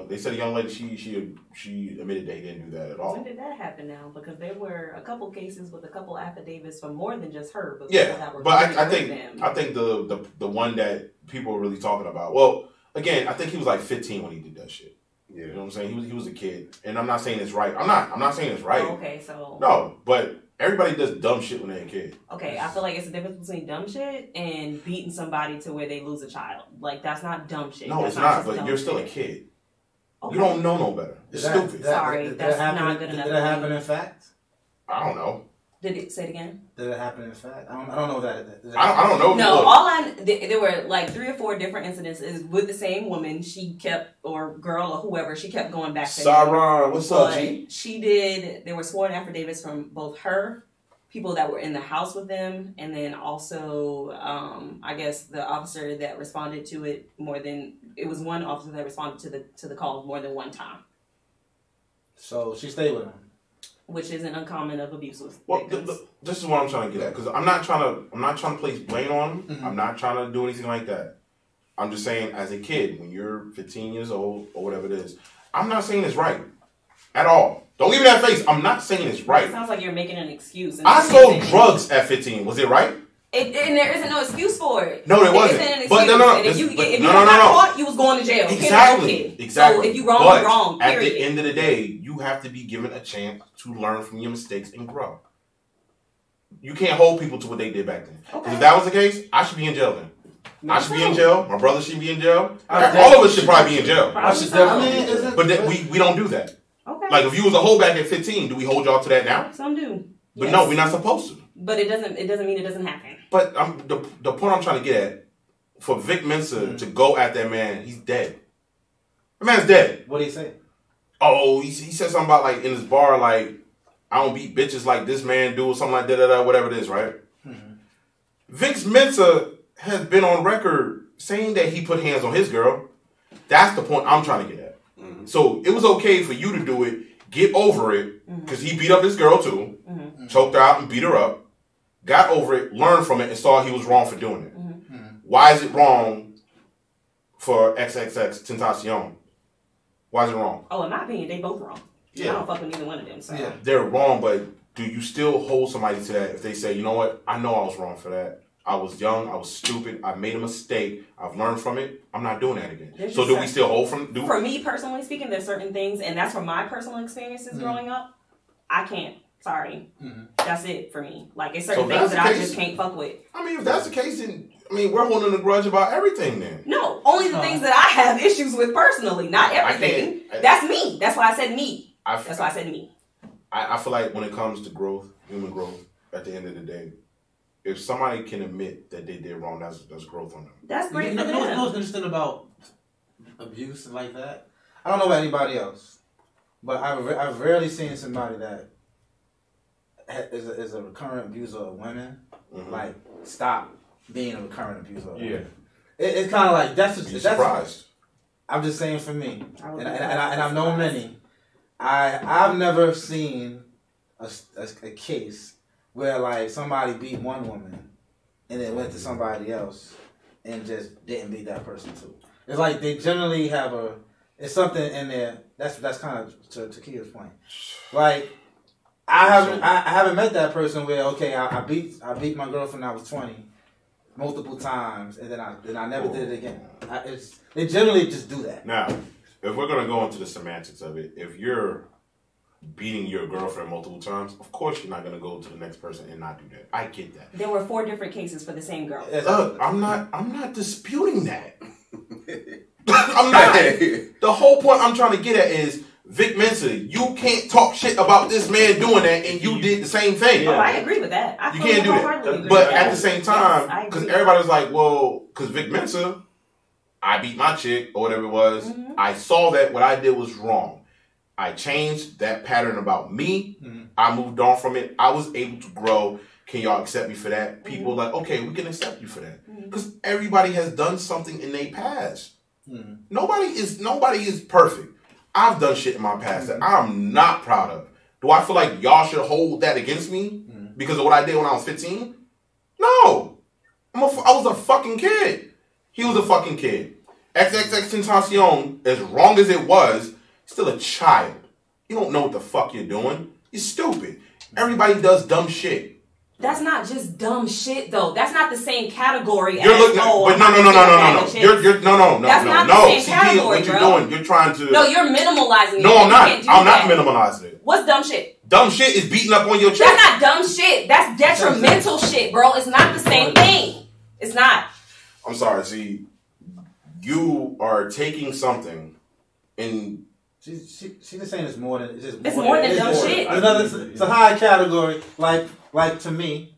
they said the young lady she admitted that he didn't do that at all. When did that happen now? Because there were a couple cases with a couple affidavits from more than just her. But I think the one that people are really talking about. Well, again, I think he was like 15 when he did that shit. Yeah. You know what I'm saying? He was a kid, and I'm not saying it's right. I'm not saying it's right. Oh, okay, so no, but. Everybody does dumb shit when they're a kid. Okay, I feel like it's a difference between dumb shit and beating somebody to where they lose a child. Like, that's not dumb shit. No, that's it's not, but you're still a kid. Okay. You don't know no better. It's stupid. Sorry, that's not good enough. Did that happen in fact? I don't know. Did it say it again? Did it happen in fact? I don't know that. I don't know. No, there were like 3 or 4 different incidences with the same woman. She kept, or girl or whoever, she kept going back to Saran, what's up, G? There were sworn affidavits from both her, people that were in the house with them, and then also, I guess the officer that responded to it it was one officer that responded to the call more than one time. So she stayed with him. Which isn't uncommon of abuse with victims. This is what I'm trying to get at, because I'm not trying to place blame on him. Mm-hmm. I'm not trying to do anything like that. I'm just saying, as a kid, when you're 15 years old or whatever it is, I'm not saying it's right at all. Don't give me that face. I'm not saying it's right. It sounds like you're making an excuse. I sold drugs at 15. Was it right? And there isn't no excuse for it. No, there wasn't. But no. If you got caught, you was going to jail. Exactly. So if you wrong, you're wrong. Period. At the end of the day, you have to be given a chance to learn from your mistakes and grow. You can't hold people to what they did back then. Okay. If that was the case, I should be in jail then. I should be in jail. My brother should be in jail. All of us should probably be in jail. But we don't do that. Okay. Like if you was a holdback at 15, do we hold y'all to that now? Some do. But no, we're not supposed to. But it doesn't mean it doesn't happen. But the point I'm trying to get at, for Vic Mensa to go at that man, he's dead. The man's dead. What did he say? Oh, he said something about like in his bar, like, I don't beat bitches like this man do, or something like that, whatever it is, right? Mm-hmm. Vic Mensa has been on record saying that he put hands on his girl. That's the point I'm trying to get at. Mm-hmm. So it was okay for you to do it, get over it, because he beat up his girl too, choked her out and beat her up, got over it, learned from it, and saw he was wrong for doing it. Why is it wrong for XXX Tentacion? Why is it wrong? Oh, in my opinion, they both wrong. Yeah. I don't fuck with neither one of them. So. Yeah. They're wrong, but do you still hold somebody to that if they say, you know what, I know I was wrong for that. I was young, I was stupid, I made a mistake, I've learned from it, I'm not doing that again. So do we still hold from... For me, personally speaking, there's certain things, and that's from my personal experiences growing up, I can't. Sorry. That's it for me. Like, it's certain things that I just can't fuck with. I mean, if that's the case, then... I mean, we're holding a grudge about everything then. No, only the things that I have issues with personally, not everything. That's me. That's why I said me. That's why I said me. I feel like when it comes to growth, human growth, at the end of the day, if somebody can admit that they did wrong, that's growth on them. That's great for them. You know what's interesting about abuse and like that? I don't know about anybody else, but I've rarely seen somebody that is a recurrent abuser of women, like, stop being a recurrent abuser of women. It's kind of like, that's surprised. I'm just saying for me, and I've known many. I've never seen a case where like somebody beat one woman and then went to somebody else and just didn't beat that person too. It's like they generally have it's something in there. That's kind of to Kia's point. Like I haven't met that person where I beat my girlfriend when I was 20 multiple times and then I never did it again. They generally just do that. Now, if we're gonna go into the semantics of it, if you're beating your girlfriend multiple times, of course you're not gonna go to the next person and not do that. I get that. There were 4 different cases for the same girl. I'm not disputing that. I'm not. The whole point I'm trying to get at is Vic Mensa, you can't talk shit about this man doing that and you did the same thing. Yeah. Oh, I agree with that. You can't do that. But at the same time, because everybody was like, well, because Vic Mensa, I beat my chick or whatever it was. I saw that what I did was wrong. I changed that pattern about me. I moved on from it. I was able to grow. Can y'all accept me for that? People like, okay, we can accept you for that. Because everybody has done something in their past. Nobody is perfect. I've done shit in my past that I'm not proud of. Do I feel like y'all should hold that against me because of what I did when I was 15? No. I was a fucking kid. He was a fucking kid. XXXTentacion, as wrong as it was, still a child. You don't know what the fuck you're doing. You're stupid. Everybody does dumb shit. That's not just dumb shit, though. That's not the same category as no. You're the same category, what you're doing, you're trying to. No, you're minimalizing it. No, I'm not. I'm not minimalizing it. What's dumb shit? Dumb shit is beating up on your chick. That's not dumb shit. That's detrimental shit, bro. It's not the same thing. It's not. I'm sorry. See, you are taking something and. She's just saying it's more than it's more than dumb shit. It's a high category. Like to me,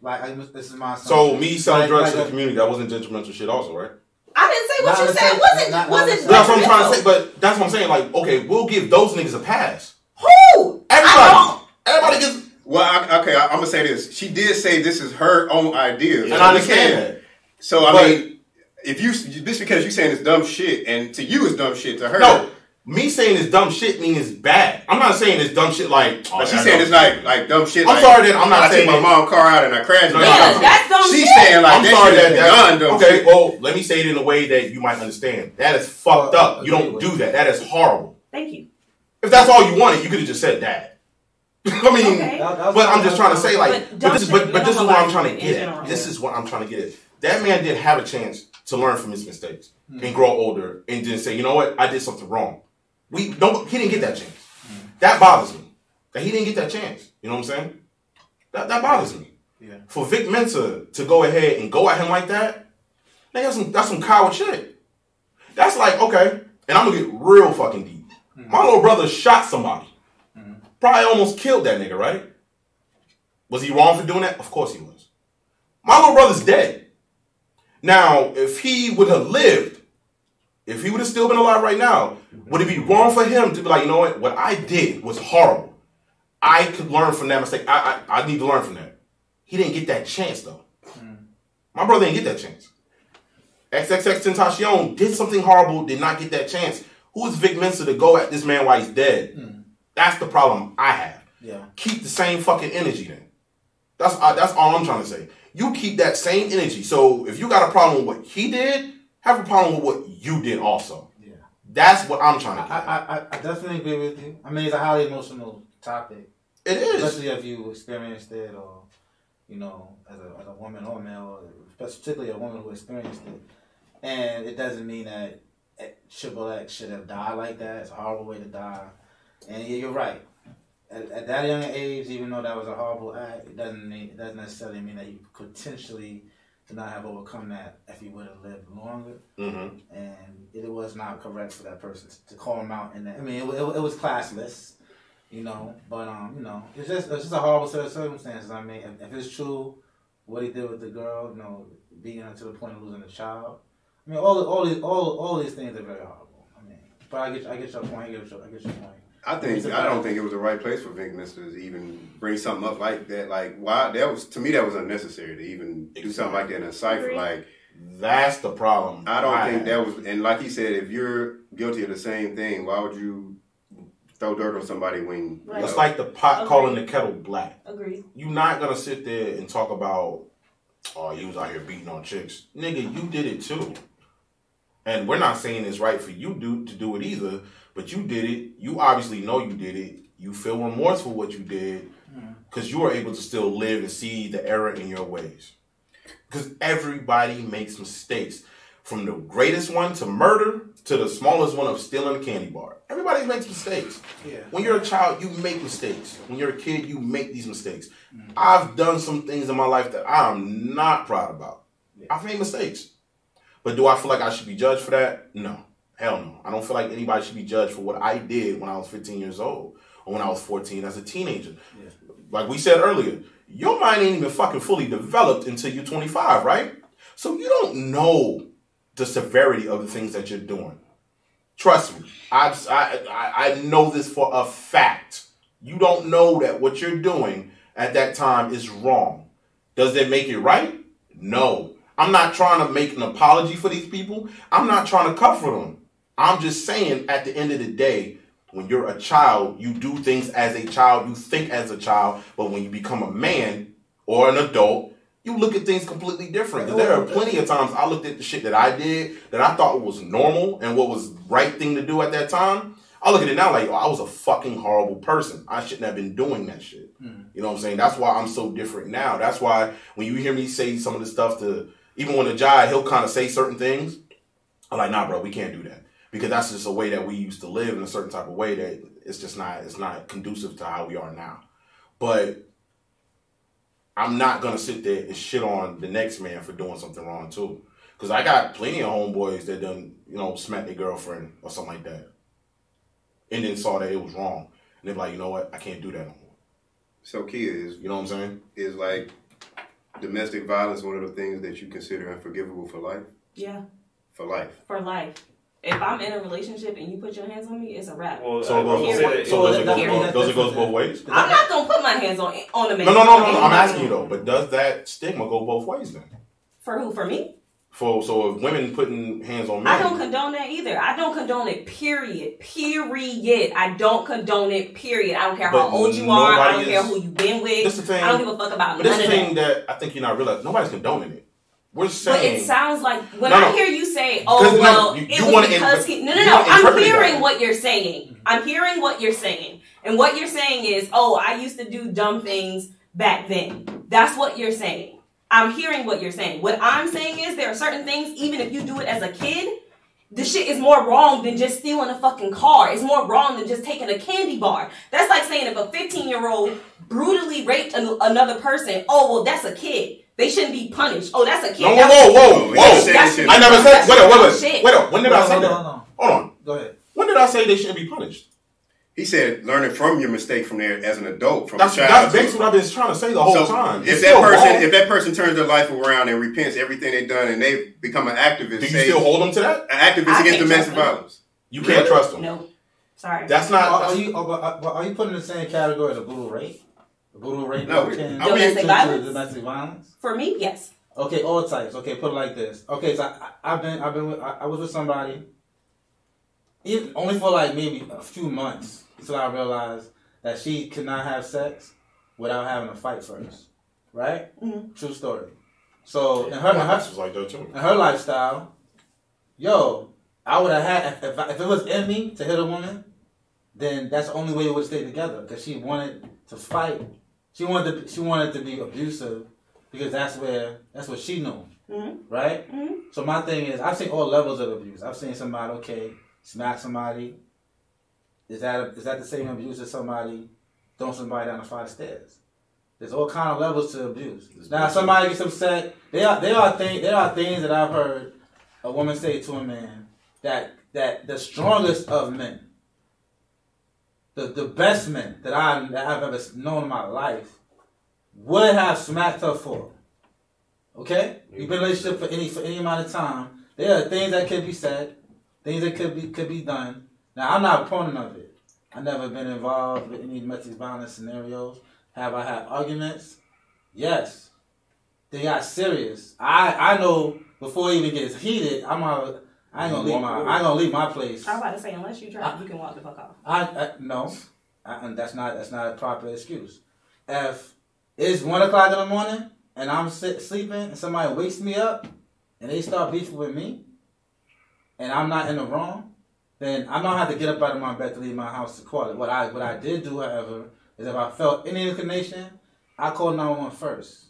this is my. So me selling drugs to the community, that wasn't detrimental shit, also, right? I didn't say what you said. Wasn't. That's what I'm trying to say. But that's what I'm saying. Like, okay, we'll give those niggas a pass. Who? Everybody gets. Well, okay, I'm gonna say this. She did say this is her own idea, and I understand that. So I mean, if you just because you saying it's dumb shit, and to you it's dumb shit, to her. No. Me saying it's dumb shit means it's bad. I'm not saying it's dumb shit like. But she's saying it's like dumb shit. I'm sorry that I'm not saying I took my mom's car out and I crashed. Yeah, that's dumb shit. She's saying like I'm sorry that's dumb okay. Shit. Well, let me say it in a way that you might understand. That is fucked up. You don't do that. That is horrible. Thank you. If that's all you wanted, you could have just said that. I mean, but I'm just trying to say like, but this is what I'm trying to get at. This is what I'm trying to get at. That man did have a chance to learn from his mistakes and grow older and just say, you know what, I did something wrong. He didn't get that chance. That bothers me. That he didn't get that chance. You know what I'm saying? That bothers me. Yeah. For Vic Mensa to go ahead and go at him like that, that's some coward shit. That's like, okay, and I'm gonna get real fucking deep. My little brother shot somebody. Probably almost killed that nigga, right? Was he wrong for doing that? Of course he was. My little brother's dead. Now, if he would have lived, If he would have still been alive right now, would it be wrong for him to be like, you know what I did was horrible. I could learn from that mistake. I need to learn from that. He didn't get that chance, though. My brother didn't get that chance. XXXTentacion did something horrible, did not get that chance. Who is Vic Mensa to go at this man while he's dead? That's the problem I have. Yeah. Keep the same fucking energy then. That's all I'm trying to say. You keep that same energy. So if you got a problem with what he did, have a problem with what you did also. Yeah. That's what I'm trying to get. I definitely agree with you. I mean, it's a highly emotional topic. It is. Especially if you experienced it or, you know, as a woman or male, particularly a woman who experienced it. And it doesn't mean that Triple X should have died like that. It's a horrible way to die. And you're right. At that young age, even though that was a horrible act, it doesn't necessarily mean that you potentially did not have overcome that if you would have lived longer. Mm-hmm. And it was not correct for that person to call him out in that. I mean, it was classless, you know. But you know, it's just a horrible set of circumstances. I mean, if it's true, what he did with the girl, you know, beating her to the point of losing a child. I mean, all these things are very horrible. I mean, but I get your point. I get your point. I don't think it was the right place for Vic Mensa to even bring something up like that. Like, why? To me, that was unnecessary to even do something like that in a cipher. Like, that's the problem. I don't think that was. And like he said, if you're guilty of the same thing, why would you throw dirt on somebody when? Right. It's like the pot calling the kettle black. Agreed. You're not gonna sit there and talk about, oh, you was out here beating on chicks, nigga. You did it too. And we're not saying it's right for you to do it either, but you did it. You obviously know you did it. You feel remorse for what you did because you were able to still live and see the error in your ways. Because everybody makes mistakes. From the greatest one to murder to the smallest one of stealing a candy bar. Everybody makes mistakes. Yeah. When you're a child, you make mistakes. When you're a kid, you make these mistakes. I've done some things in my life that I'm not proud about. I've made mistakes. But do I feel like I should be judged for that? No. Hell no. I don't feel like anybody should be judged for what I did when I was 15 years old or when I was 14 as a teenager. Yeah. Like we said earlier, your mind ain't even fucking fully developed until you're 25, right? So you don't know the severity of the things that you're doing. Trust me. I know this for a fact. You don't know that what you're doing at that time is wrong. Does that make it right? No. I'm not trying to make an apology for these people. I'm not trying to comfort them. I'm just saying at the end of the day, when you're a child, you do things as a child, you think as a child, but when you become a man or an adult, you look at things completely different. Because there are plenty of times I looked at the shit that I did that I thought was normal and what was the right thing to do at that time. I look at it now like, oh, I was a fucking horrible person. I shouldn't have been doing that shit. You know what I'm saying? That's why I'm so different now. That's why when you hear me say some of the stuff to, even when a guy, he'll kind of say certain things, I'm like, nah, bro, we can't do that. Because that's just a way that we used to live in a certain type of way that it's not conducive to how we are now. But I'm not going to sit there and shit on the next man for doing something wrong too. Because I got plenty of homeboys that done, you know, smacked their girlfriend or something like that. And then saw that it was wrong. And they're like, you know what? I can't do that no more. So Kia is, you know what I'm saying? Is like domestic violence one of the things that you consider unforgivable for life? Yeah. For life. For life. If I'm in a relationship and you put your hands on me, it's a wrap. Well, so it goes both ways? I'm not going to put my hands on a man. No. I'm asking you though. But does that stigma go both ways then? For who? For me? So if women putting hands on men. I don't condone that either. I don't condone it, period. I don't condone it, period. I don't care how old you are. I don't care who you've been with. This the thing, I don't give a fuck about none of that. But this the thing that I think you're not realizing. Nobody's condoning it. We're saying. But it sounds like, when I hear you say, oh, well, it was because he... No. I'm hearing what you're saying. I'm hearing what you're saying. And what you're saying is, oh, I used to do dumb things back then. That's what you're saying. I'm hearing what you're saying. What I'm saying is there are certain things, even if you do it as a kid, the shit is more wrong than just stealing a fucking car. It's more wrong than just taking a candy bar. That's like saying if a 15-year-old brutally raped another person, oh, well, that's a kid. They shouldn't be punished. Oh, that's a kid. Whoa. I never said... Wait. When did I say that? Hold on. Go ahead. When did I say they shouldn't be punished? He said learning from your mistake from there as an adult, from that's, a child. That's basically what I've been trying to say the whole time. If that person turns their life around and repents everything they've done and they become an activist, do you still hold them to that? An activist against domestic violence. You can't trust them. No, sorry. That's not. Are you putting in the same category as a brutal rape? A brutal rape? No, domestic violence. Domestic violence. For me, yes. Okay, all types. Okay, put it like this. Okay, so I was with somebody, only for like maybe a few months until I realized that she could not have sex without having a fight first. Right? Mm-hmm. True story. So in her lifestyle, I would have had if it was in me to hit a woman, then that's the only way we would stay together because she wanted to fight. She wanted to be abusive. Because that's what she knew, right? Mm-hmm. So my thing is, I've seen all levels of abuse. I've seen somebody, smack somebody. Is that the same abuse as somebody throwing somebody down a flight of stairs? There's all kind of levels to abuse. Now, somebody gets upset. There are things that I've heard a woman say to a man that the strongest of men, the best men that I've ever known in my life, would have smacked her for. Okay? You've been in a relationship for any amount of time. There are things that could be said, things that could be done. Now, I'm not a opponent of it. I've never been involved with any domestic violence scenarios. Have I had arguments? Yes. They got serious. I know before it even gets heated, I ain't gonna leave my place. I was about to say, unless you drive, you can walk the fuck off. No. And that's not a proper excuse. If it's 1 o'clock in the morning and I'm sleeping and somebody wakes me up and they start beefing with me and I'm not in the wrong, then I don't have to get up out of my bed to leave my house to call it. What I did do, however, is if I felt any inclination, I called 911 first.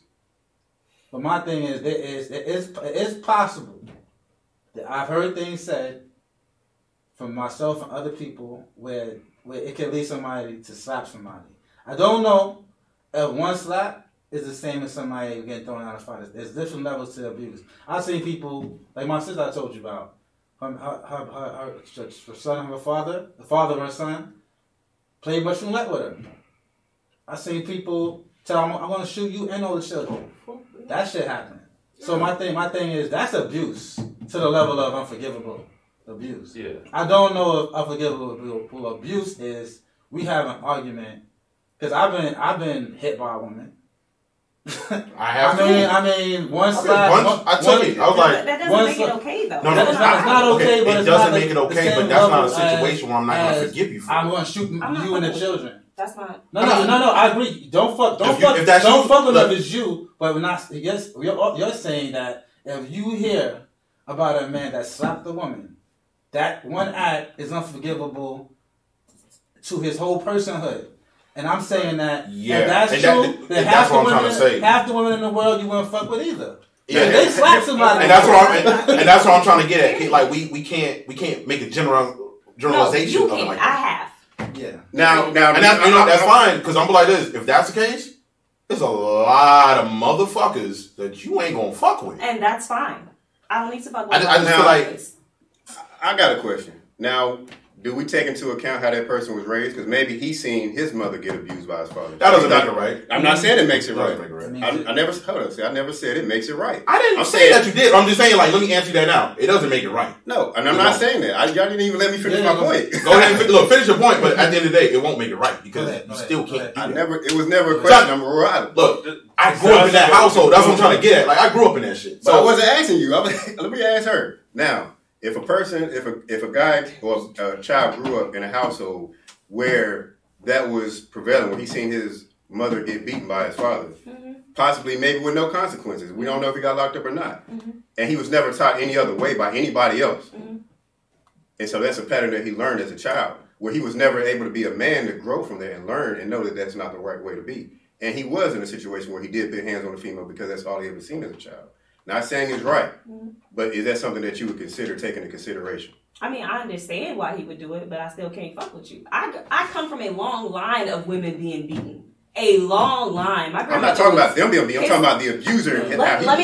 But my thing is, it is possible that I've heard things said from myself and other people where it can lead somebody to slap somebody. I don't know if one slap is the same as somebody getting thrown out of fight. There's different levels to abuse. I've seen people, like my sister I told you about, her son and her father, the father of her son, played much roulette with her. I've seen people tell them, I'm going to shoot you and all the children. That shit happened. So my thing is, that's abuse to the level of unforgivable abuse. Yeah. I don't know if unforgivable abuse is we have an argument. Because I've been hit by a woman. I mean, one slap. I tell you, I was like, that doesn't make it okay though. No, it's not okay. But it doesn't make it okay. But that's not a situation where I'm not going to forgive you for. I'm going to shoot you and the children. That's not. No. I agree. Don't fuck with them. It's you. But we're not. Yes, you're saying that if you hear about a man that slapped a woman, that one act is unforgivable to his whole personhood. And I'm saying that if that's true, then half the women in the world you wouldn't fuck with either. Yeah, they slap somebody. And that's what I'm trying to get at. Like we can't make a generalization of it like that. I have. Yeah. Now, and that's fine because I'm like this. If that's the case, there's a lot of motherfuckers that you ain't gonna fuck with, and that's fine. I don't need to fuck with. I just feel like I got a question now. Do we take into account how that person was raised? Because maybe he's seen his mother get abused by his father. That doesn't make it right. I'm not saying it makes it right. I never said it makes it right. I didn't say that you did. I'm just saying, like, let me answer that now. It doesn't make it right. No, and I'm not saying that. Y'all didn't even let me finish my point. Go ahead and finish your point, but at the end of the day, it won't make it right because you still can't do that. It was never a question. I'm right. Look, I grew up in that household. That's what I'm trying to get at. Like, I grew up in that shit. So I wasn't asking you. Let me ask her now. If a guy or a child grew up in a household where that was prevalent, where he's seen his mother get beaten by his father, possibly maybe with no consequences. We don't know if he got locked up or not. And he was never taught any other way by anybody else. And so that's a pattern that he learned as a child, where he was never able to be a man to grow from there and learn and know that that's not the right way to be. And he was in a situation where he did put hands on a female because that's all he ever seen as a child. Not saying it's right, but is that something that you would consider taking into consideration? I mean, I understand why he would do it, but I still can't fuck with you. I come from a long line of women being beaten. A long line. I'm not talking about them being beaten. I'm talking about the abuser. Let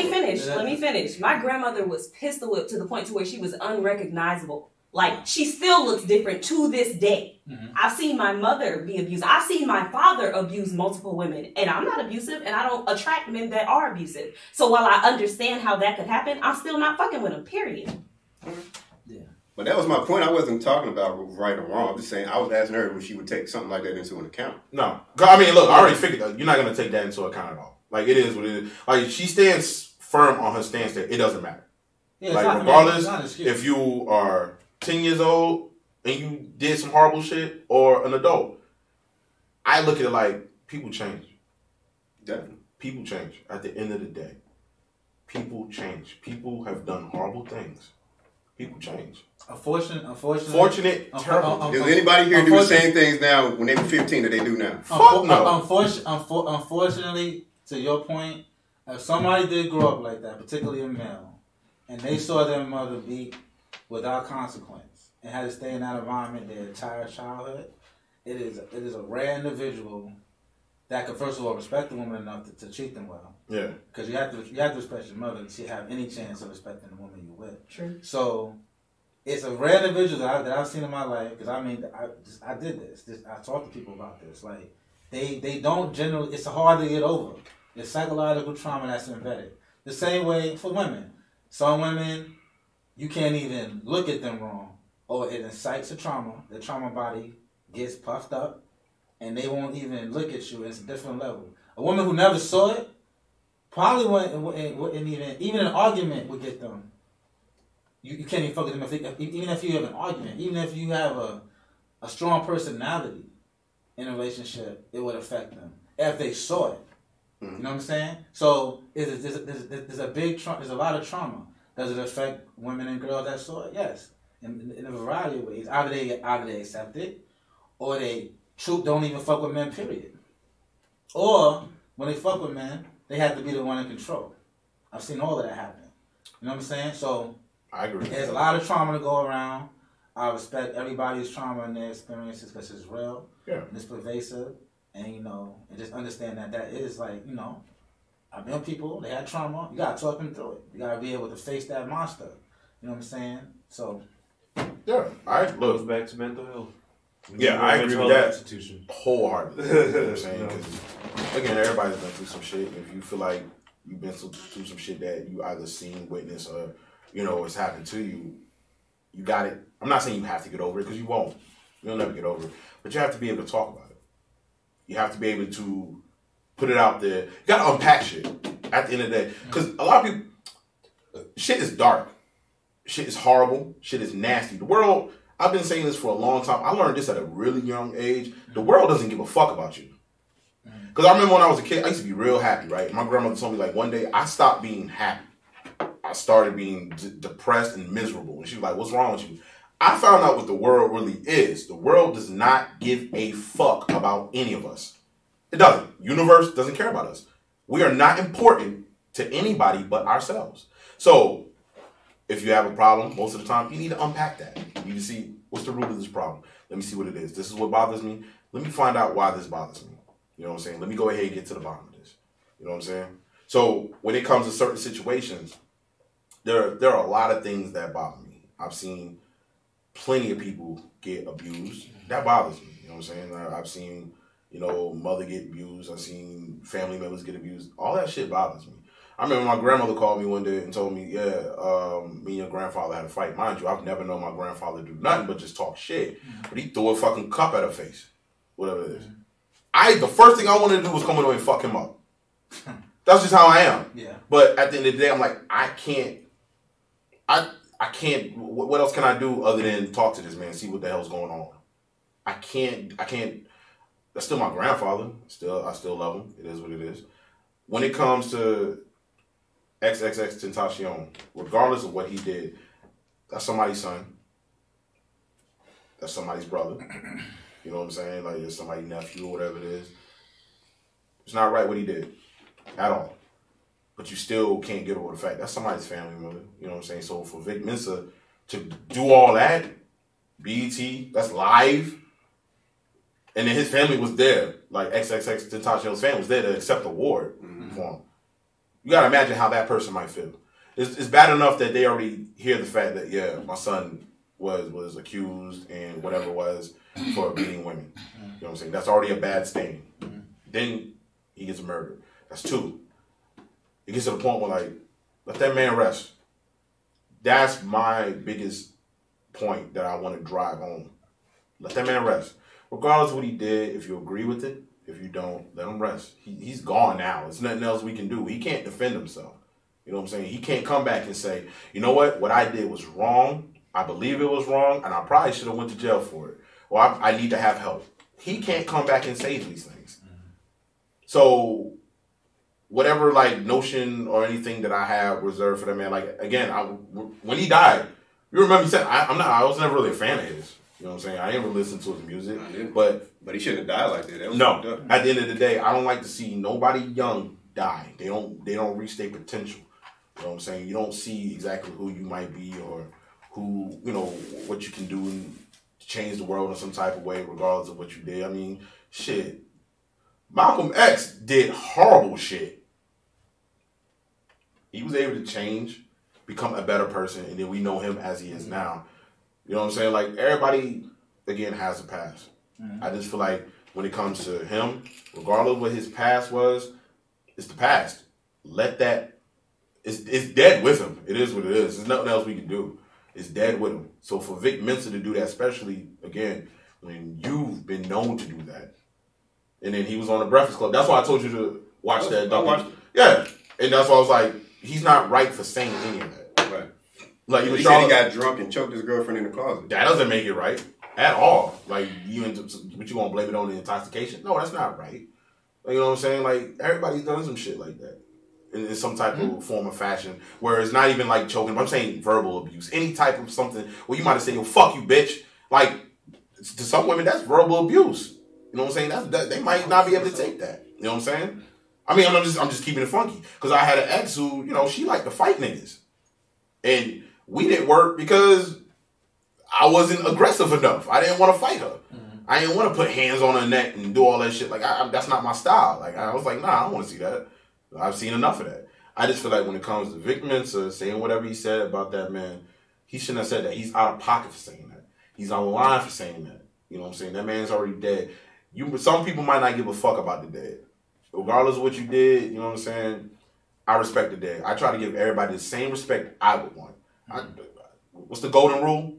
me finish. My grandmother was pistol whipped to the point to where she was unrecognizable. Like, she still looks different to this day. Mm-hmm. I've seen my mother be abused. I've seen my father abuse multiple women. And I'm not abusive, and I don't attract men that are abusive. So while I understand how that could happen, I'm still not fucking with them, period. Yeah. But that was my point. I wasn't talking about right or wrong. I'm just saying, I was asking her if she would take something like that into an account. No. I mean, look, I already figured that you're not going to take that into account at all. Like, it is what it is. Like, she stands firm on her stance that it doesn't matter. Yeah, like, regardless, if you are 10 years old and you did some horrible shit, or an adult, I look at it like people change. Definitely. People change. At the end of the day, people change. People have done horrible things. People change. Fortunate, terrible. Does anybody here do the same things now when they were 15 that they do now? Fuck no. Unfortunately, to your point, if somebody did grow up like that, particularly a male, and they saw their mother beat without consequence and had to stay in that environment their entire childhood, it is a rare individual that could, first of all, respect the woman enough to treat them well. Yeah. Because you have to respect your mother to have any chance of respecting the woman you're with. True. So it's a rare individual that I've seen in my life. Because I did this. I talk to people about this. Like they don't generally. It's hard to get over. It's psychological trauma that's embedded. The same way for women. Some women, you can't even look at them wrong, or it incites a trauma. The trauma body gets puffed up, and they won't even look at you. It's a different level. A woman who never saw it probably wouldn't even an argument would get them. You can't even fuck with them even if you have an argument, even if you have a strong personality in a relationship, it would affect them if they saw it. Mm-hmm. You know what I'm saying? So there's a lot of trauma. Does it affect women and girls that saw it? Yes, in a variety of ways. Either they accept it, or they don't even fuck with men, period. Or when they fuck with men, they have to be the one in control. I've seen all of that happen. You know what I'm saying? So I agree. There's a lot of trauma to go around. I respect everybody's trauma and their experiences because it's real. Yeah. And it's pervasive. And, and just understand that is like, I've been people, they had trauma. You got to talk them through it. You got to be able to face that monster. You know what I'm saying? So. Yeah. Look. Goes back to mental health. Yeah, I agree with that wholeheartedly. You know what I'm saying? Because, again, everybody's been through some shit. If you feel like you've been through some shit that you either seen, witnessed, or, it's happened to you, you got it. I'm not saying you have to get over it, because you won't. You'll never get over it. But you have to be able to talk about it. You have to be able to put it out there. You got to unpack shit at the end of the day. Because a lot of people, shit is dark. Shit is horrible. Shit is nasty. The world, I've been saying this for a long time. I learned this at a really young age. The world doesn't give a fuck about you. Because I remember when I was a kid, I used to be real happy, right? My grandmother told me, like, one day I stopped being happy. I started being depressed and miserable. And she was like, what's wrong with you? I found out what the world really is. The world does not give a fuck about any of us. It doesn't. Universe doesn't care about us. We are not important to anybody but ourselves. So, if you have a problem, most of the time, you need to unpack that. You need to see, what's the root of this problem? Let me see what it is. This is what bothers me. Let me find out why this bothers me. You know what I'm saying? Let me go ahead and get to the bottom of this. You know what I'm saying? So, when it comes to certain situations, there are a lot of things that bother me. I've seen plenty of people get abused. That bothers me. You know what I'm saying? I've seen, mother get abused. I've seen family members get abused. All that shit bothers me. I remember my grandmother called me one day and told me, me and your grandfather had a fight. Mind you, I've never known my grandfather do nothing but just talk shit. But he threw a fucking cup at her face. Whatever it is. The first thing I wanted to do was come over and fuck him up. That's just how I am. Yeah. But at the end of the day, I'm like, I can't, what else can I do other than talk to this man, see what the hell's going on? I can't, that's still my grandfather. I still love him. It is what it is. When it comes to XXXTentacion, regardless of what he did, that's somebody's son. That's somebody's brother. You know what I'm saying? Like, it's somebody's nephew or whatever it is. It's not right what he did. At all. But you still can't get over the fact that's somebody's family member. You know what I'm saying? So for Vic Mensa to do all that, BET, that's live, and then his family was there, like XXXTentacion's family was there to accept the award for him. You gotta imagine how that person might feel. It's bad enough that they already hear the fact that, my son was accused and whatever it was for beating women. You know what I'm saying? That's already a bad stain. Then he gets murdered. That's 2. It gets to the point where, like, let that man rest. That's my biggest point that I want to drive home. Let that man rest. Regardless of what he did, if you agree with it, if you don't, let him rest. He's gone now. There's nothing else we can do. He can't defend himself. You know what I'm saying? He can't come back and say, you know what I did was wrong. I believe it was wrong, and I probably should have went to jail for it. Or I need to have help. He can't come back and say these things. So whatever, like, notion or anything that I have reserved for that man, like, again, when he died, you remember he said, I was never really a fan of his. You know what I'm saying? I didn't really listen to his music. But he shouldn't have died like that. No. At the end of the day, I don't like to see nobody young die. They don't reach their potential. You know what I'm saying? You don't see exactly who you might be or who, you know, what you can do to change the world in some type of way, regardless of what you did. I mean, shit. Malcolm X did horrible shit. He was able to change, become a better person, and then we know him as he is now. You know what I'm saying? Like, everybody, again, has a past. I just feel like when it comes to him, regardless of what his past was, it's the past. Let that, it's dead with him. It is what it is. There's nothing else we can do. It's dead with him. So for Vic Mensa to do that, especially, again, when you've been known to do that, and then he was on the Breakfast Club. That's why I told you to watch that. Yeah. And that's why I was like, he's not right for saying any of that. Right. Like, he said he got drunk and choked his girlfriend in the closet. That doesn't make it right at all. Like, but you gonna blame it on the intoxication? No, that's not right. Like, you know what I'm saying? Like, everybody's done some shit like that in some type of form of fashion, where it's not even like choking. I'm saying verbal abuse, any type of something where you might have said, "Yo, fuck you, bitch." Like, to some women, that's verbal abuse. You know what I'm saying? They might not be able to take that. You know what I'm saying? I mean, I'm just keeping it funky because I had an ex who, you know, she liked to fight niggas, and we didn't work because I wasn't aggressive enough. I didn't want to fight her. I didn't want to put hands on her neck and do all that shit. Like, that's not my style. Like, I was like, nah, I don't want to see that. I've seen enough of that. I just feel like when it comes to Vic Mensa saying whatever he said about that man, he shouldn't have said that. He's out of pocket for saying that. He's on the line for saying that. You know what I'm saying? That man's already dead. Some people might not give a fuck about the dead. Regardless of what you did, you know what I'm saying? I respect the dead. I try to give everybody the same respect I would want. What's the golden rule?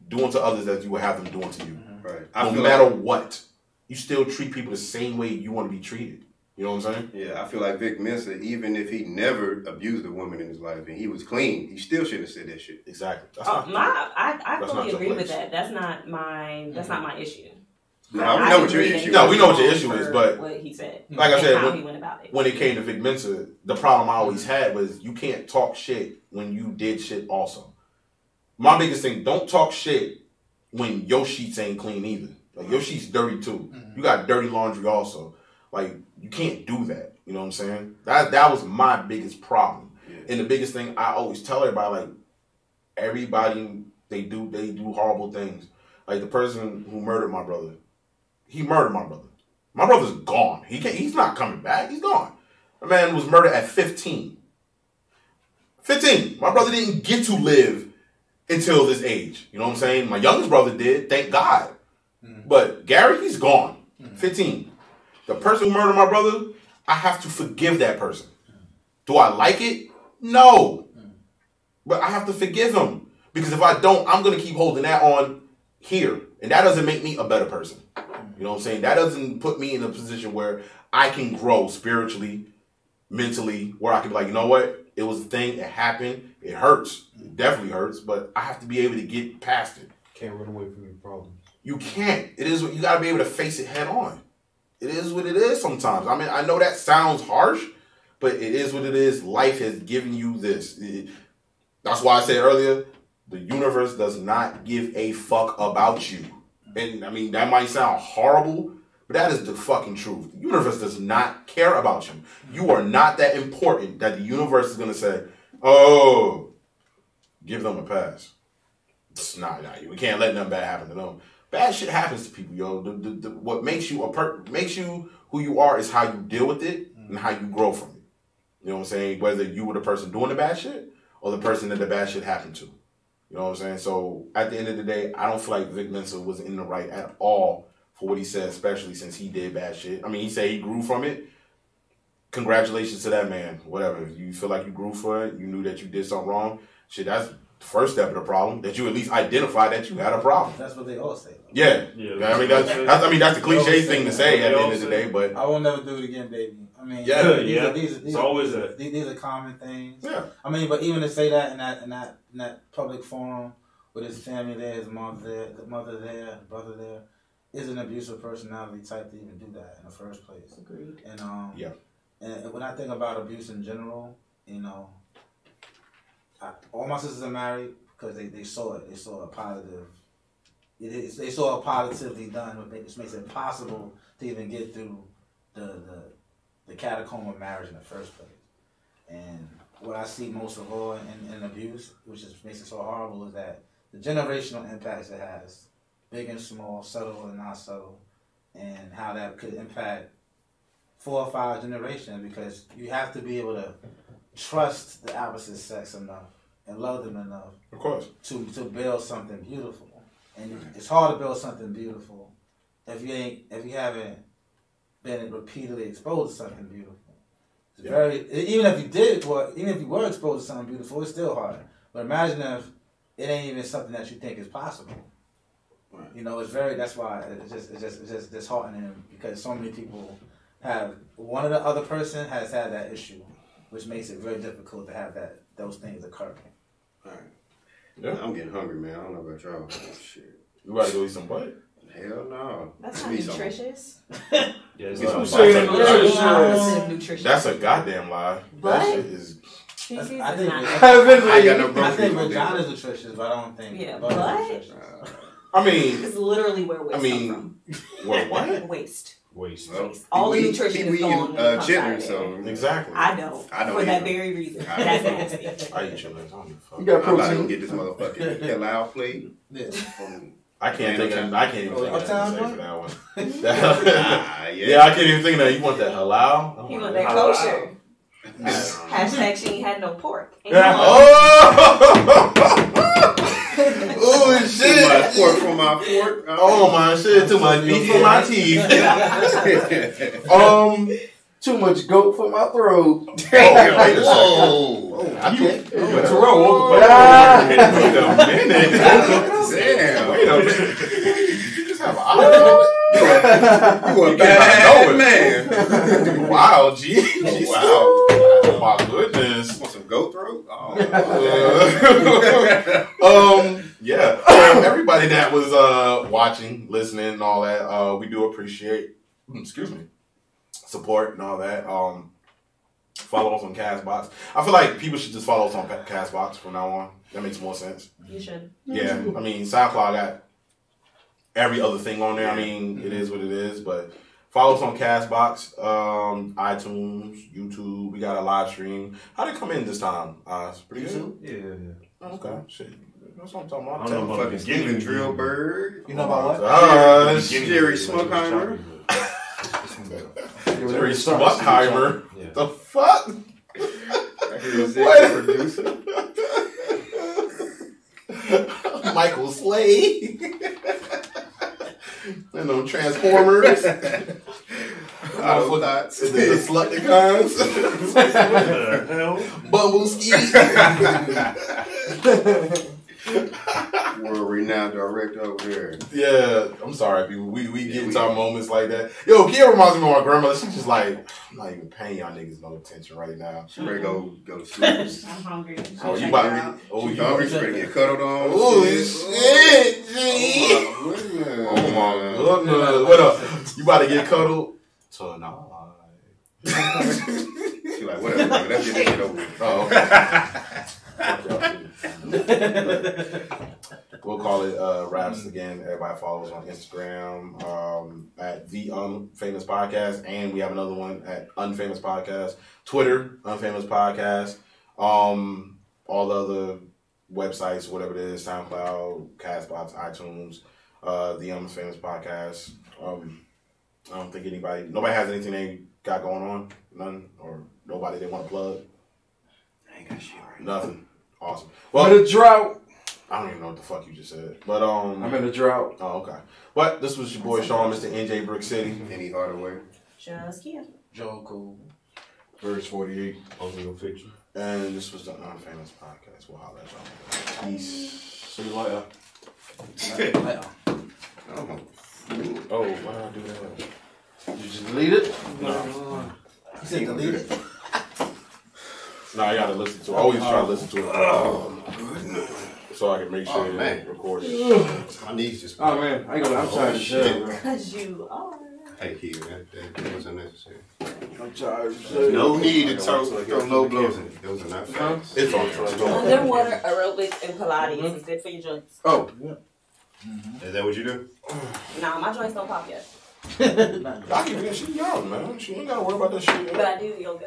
Do unto others as you would have them do unto you. Right. No matter what, you still treat people the same way you want to be treated. You know what I'm saying? Yeah, I feel like Vic Mensa, even if he never abused a woman in his life and he was clean, he still shouldn't have said that shit. Exactly. I fully agree with that. That's not my issue. No, we know what your issue is. No, we know what your issue is, but what he said, like I said, how he went about it. When it came to Vic Mensa, the problem I always had was you can't talk shit when you did shit also. My biggest thing, don't talk shit when your sheets ain't clean either. Like, your sheets dirty too. You got dirty laundry also. Like, you can't do that. You know what I'm saying? That was my biggest problem. Yeah. And the biggest thing I always tell everybody, like, everybody, they do horrible things. Like, the person who murdered my brother, he murdered my brother. My brother's gone. He's not coming back. He's gone. The man was murdered at 15. 15. My brother didn't get to live until this age. You know what I'm saying? My youngest brother did, thank God. But Gary, he's gone. 15. The person who murdered my brother, I have to forgive that person. Do I like it? No. But I have to forgive him. Because if I don't, I'm going to keep holding that on here. And that doesn't make me a better person. You know what I'm saying? That doesn't put me in a position where I can grow spiritually, mentally, where I can be like, you know what? It was a thing. It happened. It hurts. It definitely hurts. But I have to be able to get past it. Can't run away from your problems. You can't. It is what you got to be able to face it head on. It is what it is sometimes. I mean, I know that sounds harsh, but it is what it is. Life has given you this. That's why I said earlier, the universe does not give a fuck about you. And I mean, that might sound horrible, but that is the fucking truth. The universe does not care about you. You are not that important that the universe is going to say, oh, give them a pass. It's not. We can't let nothing bad happen to them. Bad shit happens to people, yo. What makes you makes you who you are is how you deal with it and how you grow from it. You know what I'm saying? Whether you were the person doing the bad shit or the person that the bad shit happened to. You You know what I'm saying? So at the end of the day, I don't feel like Vic Mensa was in the right at all for what he said, especially since he did bad shit. I mean, he said he grew from it. Congratulations to that man. Whatever. You feel like you grew for it, you knew that you did something wrong. Shit, that's the first step of the problem. That you at least identify that you had a problem. That's what they all say. Though. Yeah. I mean, that's the cliche thing to say at the end of the day, but I will never do it again, baby. I mean, these are common things. Yeah. I mean, but even to say that in that public forum with his family there, his mother there, the mother there, the brother there, is an abusive personality type to even do that in the first place. Agreed. And and when I think about abuse in general, you know, all my sisters are married because they saw it. They saw a positive. They saw it positively done, which makes it possible to even get through the catacomb of marriage in the first place. And what I see most of all in abuse, which makes it so horrible, is that the generational impacts it has, big and small, subtle and not subtle, and how that could impact 4 or 5 generations, because you have to be able to trust the opposite sex enough and love them enough, of course, to build something beautiful. And it's hard to build something beautiful if you haven't been repeatedly exposed to something beautiful. It's even if you were exposed to something beautiful, it's still hard. But imagine if it ain't even something that you think is possible. Right. You know, that's why it's just disheartening, because so many people have, one of the other person has had that issue, which makes it very difficult to have those things occur. All right. Yeah. I'm getting hungry, man. I don't know about y'all. Shit. You about to go eat some butt? Hell no. That's not nutritious. Nutritious. That's a goddamn lie. But that shit is. I think vagina is nutritious, but I don't think. Yeah, but I mean, it's literally where waste come from. Where what? Waste. Well, all the nutrition is going chitlins, so exactly. I don't for that very reason. That's nasty. I eat chitlins. I don't give a fuck. You got protein. I'm about to get this motherfucking halal plate. Yeah. I can't even think of anything to say for that one. I can't even think of that. You want that halal? You want that kosher? Hashtag she ain't had no pork. Oh shit! Too much pork for my fork. Oh my shit! Too much meat for my teeth. Too much goat for my throat. Whoa! I can't. Terrell woke up. Wait a minute. Damn. Wait a minute. Did you just have an eye? You a bad man. Wow, G. Wow. Oh my goodness. Want some goat throat? Yeah. Everybody that was watching, listening, and all that, we do appreciate. Excuse me. Support and all that. Follow us on Castbox. I feel like people should just follow us on Castbox from now on. That makes more sense. You should. Yeah. I mean, SoundCloud got every other thing on there. I mean, it is what it is, but follow us on Castbox, iTunes, YouTube. We got a live stream. How'd it come in this time? It's pretty good. Yeah. Okay. Shit. That's what I'm talking about. I don't know about Steven Drillberg. You know about what? Jerry Smuckheimer. Jerry Smuckheimer. Yeah. The fuck? Producer. Michael Slade. And them Transformers. The Slutnicons. Bumbleskeet. World-renowned director over here. Yeah, I'm sorry, people. We get into our moments like that. Yo, Kia reminds me of my grandmother. She's just like, I'm not even paying y'all niggas no attention right now. She ready to go to sleep. I'm hungry. Oh, you about to you hungry? She ready to get cuddled on. Oh, shit, G. Oh, my goodness. What up? You about to get cuddled? Tonight. She like, whatever, man. Let's get this shit over with. Oh, okay. We'll call it Raps again. Everybody follows on Instagram at the Unfamous Podcast, and we have another one at Unfamous Podcast. Twitter, Unfamous Podcast. All the other websites, whatever it is, SoundCloud, Castbox, iTunes, the Unfamous Podcast. I don't think nobody has anything they got going on. None, or nobody they want to plug. I ain't got shit right now. Nothing. Awesome. Well, the drought. I don't even know what the fuck you just said. But I'm in a drought. Oh, okay. But this was your boy Sean, Mr. NJ Brick City. Any Hardaway. Just Kia. Joe Cool. Verse 48. Only Fiction. And this was the Unfamous Podcast. We'll holler at y'all. Peace. See you later. Oh, why did I do that? Did you just delete it? No. He said delete it? No, I gotta listen to it. I always try to listen to it. Oh, so I can make sure it's recorded. My knees just. Oh, man. I'm tired of shit, bro. Because you are. Hey, here, that was unnecessary. I'm tired of shit. No need to throw low blows in it. Those are not facts. It's on track. Underwater aerobics and Pilates is good for your joints. Oh. Is that what you do? Nah, my joints don't pop yet. I can, she young, man. She ain't gotta worry about that shit. But I do yoga.